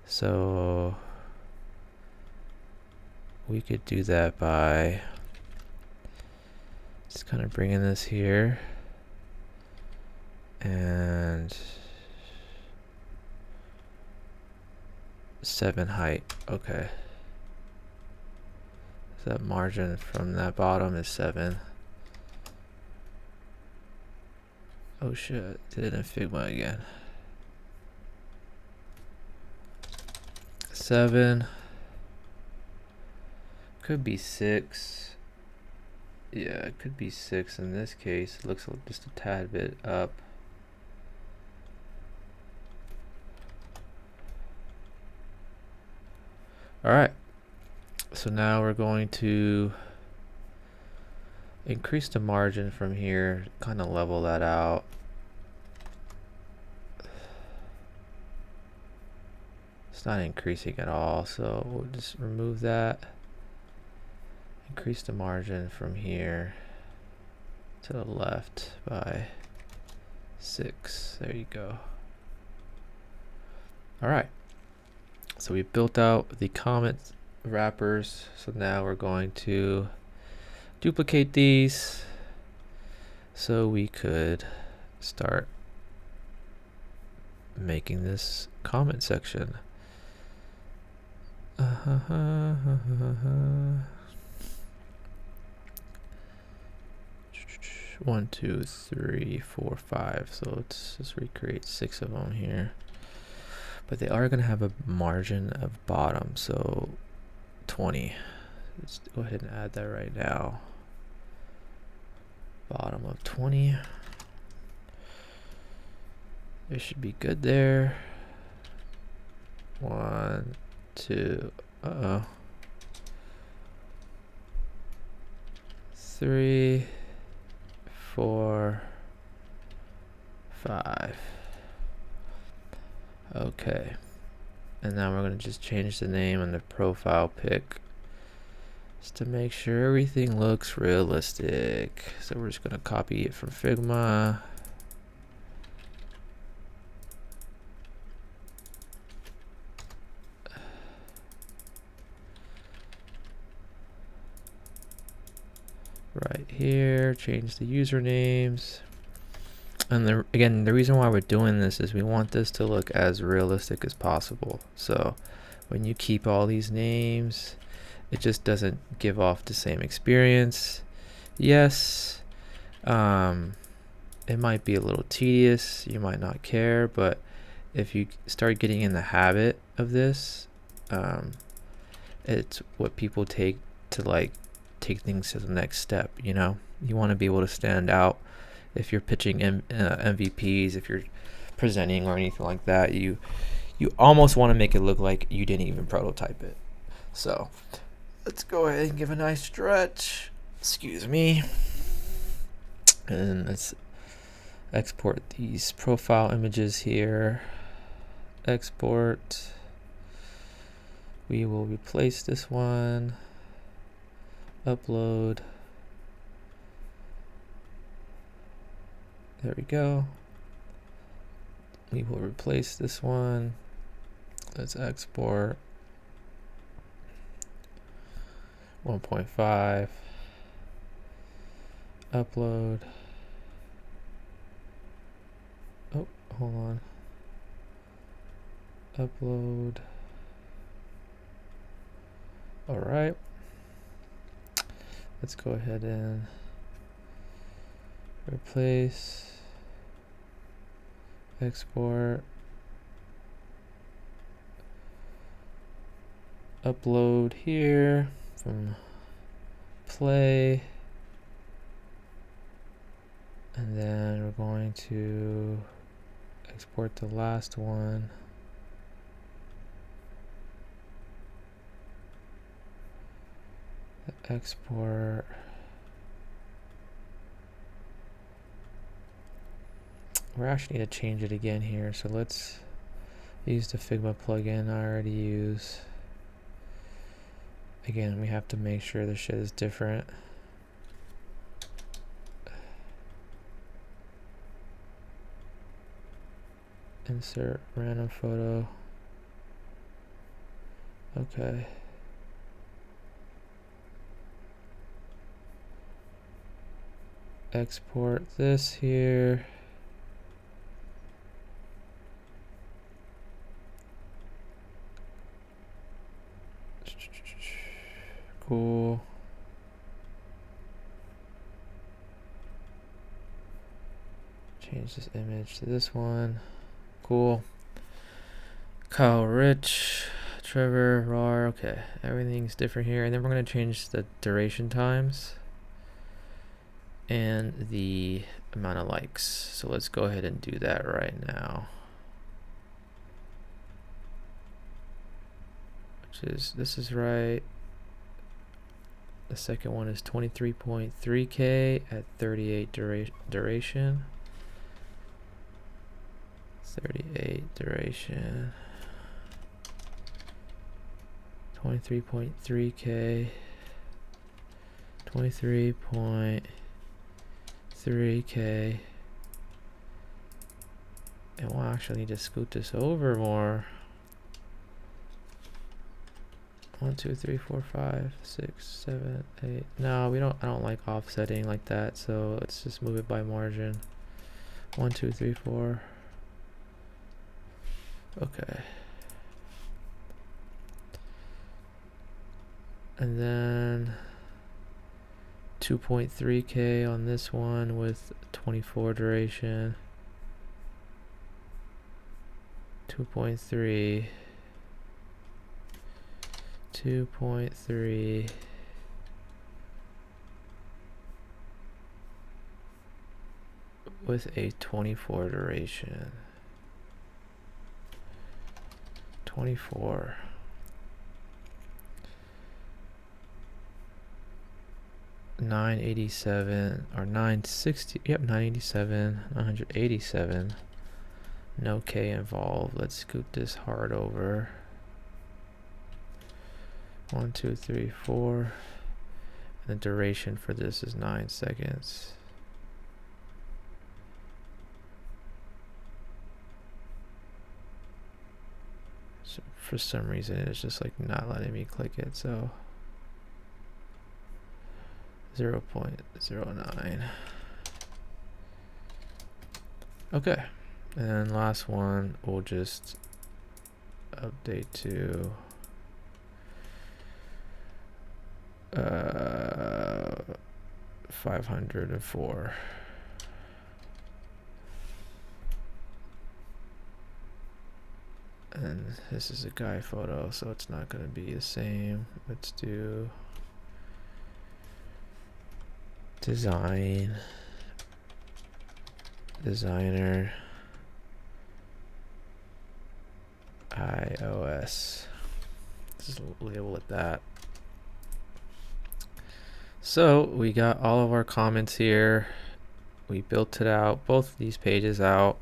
Speaker 1: So we could do that by just kind of bringing this here and 7 height. Okay. So that margin from that bottom is 7. Oh shit, did it in Figma again. 7. Could be 6. Yeah, it could be 6 in this case. It looks just a tad bit up. Alright. So now we're going to increase the margin from here, kind of level that out. It's not increasing at all, so we'll just remove that. Increase the margin from here to the left by 6. There you go. All right. So we built out the comment wrappers. So now we're going to duplicate these So we could start making this comment section. 1, 2, 3, 4, 5. So let's just recreate 6 of them here. But they are going to have a margin of bottom, so 20. Let's go ahead and add that right now. Bottom of 20. It should be good there. 1, 2. 3, 4, 5. Okay. And now we're going to just change the name on the profile pic just to make sure everything looks realistic. So we're just going to copy it from Figma. Right here, change the usernames. And again, the reason why we're doing this is we want this to look as realistic as possible. So when you keep all these names, it just doesn't give off the same experience. Yes, it might be a little tedious, you might not care, but if you start getting in the habit of this, it's what people take to like take things to the next step. You know, you want to be able to stand out if you're pitching MVPs, if you're presenting or anything like that. You almost want to make it look like you didn't even prototype it. So let's go ahead and give a nice stretch. Excuse me. And let's export these profile images here. Export. We will replace this one. Upload. There we go. We will replace this one. Let's export. 1.5. Upload. Oh, hold on. Upload. All right. Let's go ahead and replace. Export. Upload here from play. And then we're going to export the last one. Export. We actually need to change it again here, so let's use the Figma plugin I already use. Again, we have to make sure the shit is different. Insert random photo. Okay. Export this here. Cool. Change this image to this one. Cool. Kyle Rich, Trevor, Rar. Okay, everything's different here. And then we're going to change the duration times and the amount of likes. So let's go ahead and do that right now. This is right. The second one is 23.3K at 38 duration. 38 duration. 23.3K. 23.3K. And we'll actually need to scoot this over more. 1, 2, 3, 4, 5, 6, 7, 8. No, I don't like offsetting like that, so let's just move it by margin. 1, 2, 3, 4. Okay. And then 2.3K on this one with 24 duration. 2.3. 2.3. With a 24 duration. 24. $987 or $960. Yep, $987. $987. No K involved. Let's scoot this hard over. 1, 2, 3, 4. And the duration for this is 9 seconds. So for some reason, it's just like not letting me click it. So 0.09. Okay. And then last one, we'll just update to 504. And this is a guy photo, so it's not going to be the same. Let's do designer, iOS. Just label it that. So we got all of our comments here. We built it out, both of these pages out.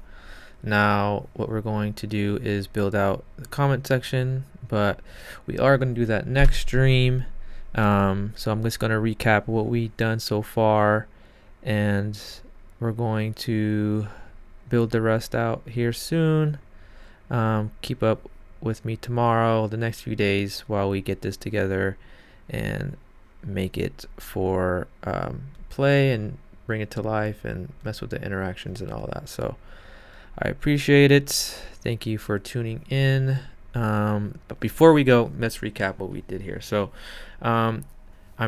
Speaker 1: Now what we're going to do is build out the comment section, but we are going to do that next stream. So I'm just going to recap what we've done so far, and we're going to build the rest out here soon. Keep up with me tomorrow, the next few days, while we get this together and make it for play and bring it to life and mess with the interactions and all that. So I appreciate it. Thank you for tuning in. But before we go, let's recap what we did here. So I'm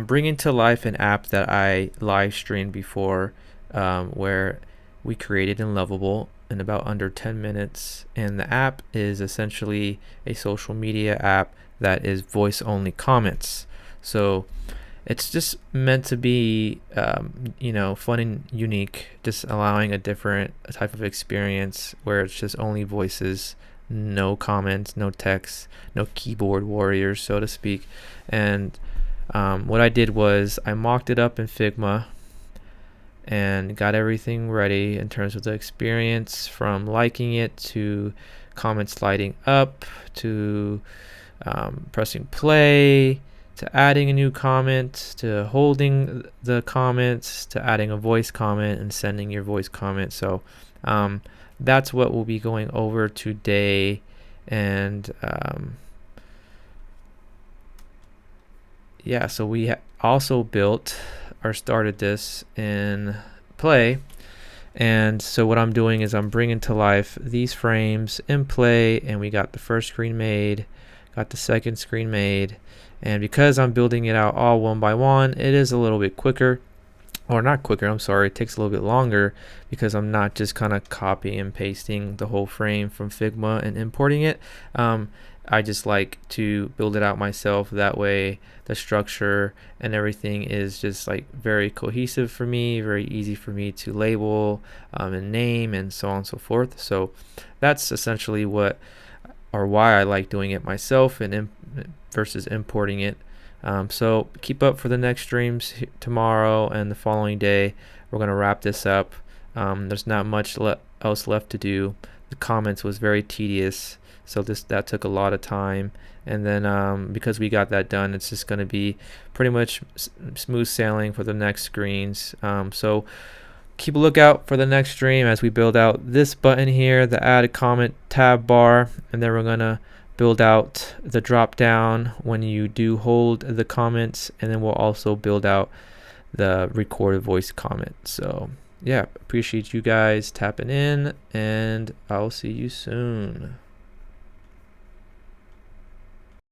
Speaker 1: bringing to life an app that I live streamed before, where we created in Lovable in about under 10 minutes. And the app is essentially a social media app that is voice only comments. So it's just meant to be, fun and unique, just allowing a different type of experience where it's just only voices, no comments, no text, no keyboard warriors, so to speak. And what I did was I mocked it up in Figma and got everything ready in terms of the experience, from liking it to comments sliding up to pressing play, to adding a new comment, to holding the comments, to adding a voice comment and sending your voice comment. So that's what we'll be going over today. And so we also built or started this in Play. And so what I'm doing is I'm bringing to life these frames in Play, and we got the first screen made, got the second screen made. And because I'm building it out all one by one, it is a little bit quicker, or not quicker, I'm sorry, it takes a little bit longer because I'm not just kind of copy and pasting the whole frame from Figma and importing it. I just like to build it out myself. That way the structure and everything is just like very cohesive for me, very easy for me to label and name and so on and so forth. So that's essentially why I like doing it myself and versus importing it. So keep up for the next streams tomorrow and the following day. We're going to wrap this up. There's not much else left to do. The comments was very tedious, so that took a lot of time. And then because we got that done, it's just going to be pretty much smooth sailing for the next screens. So keep a lookout for the next stream as we build out this button here, the add a comment tab bar, and then we're going to build out the drop down when you do hold the comments, and then we'll also build out the recorded voice comment. So yeah, appreciate you guys tapping in, and I'll see you soon.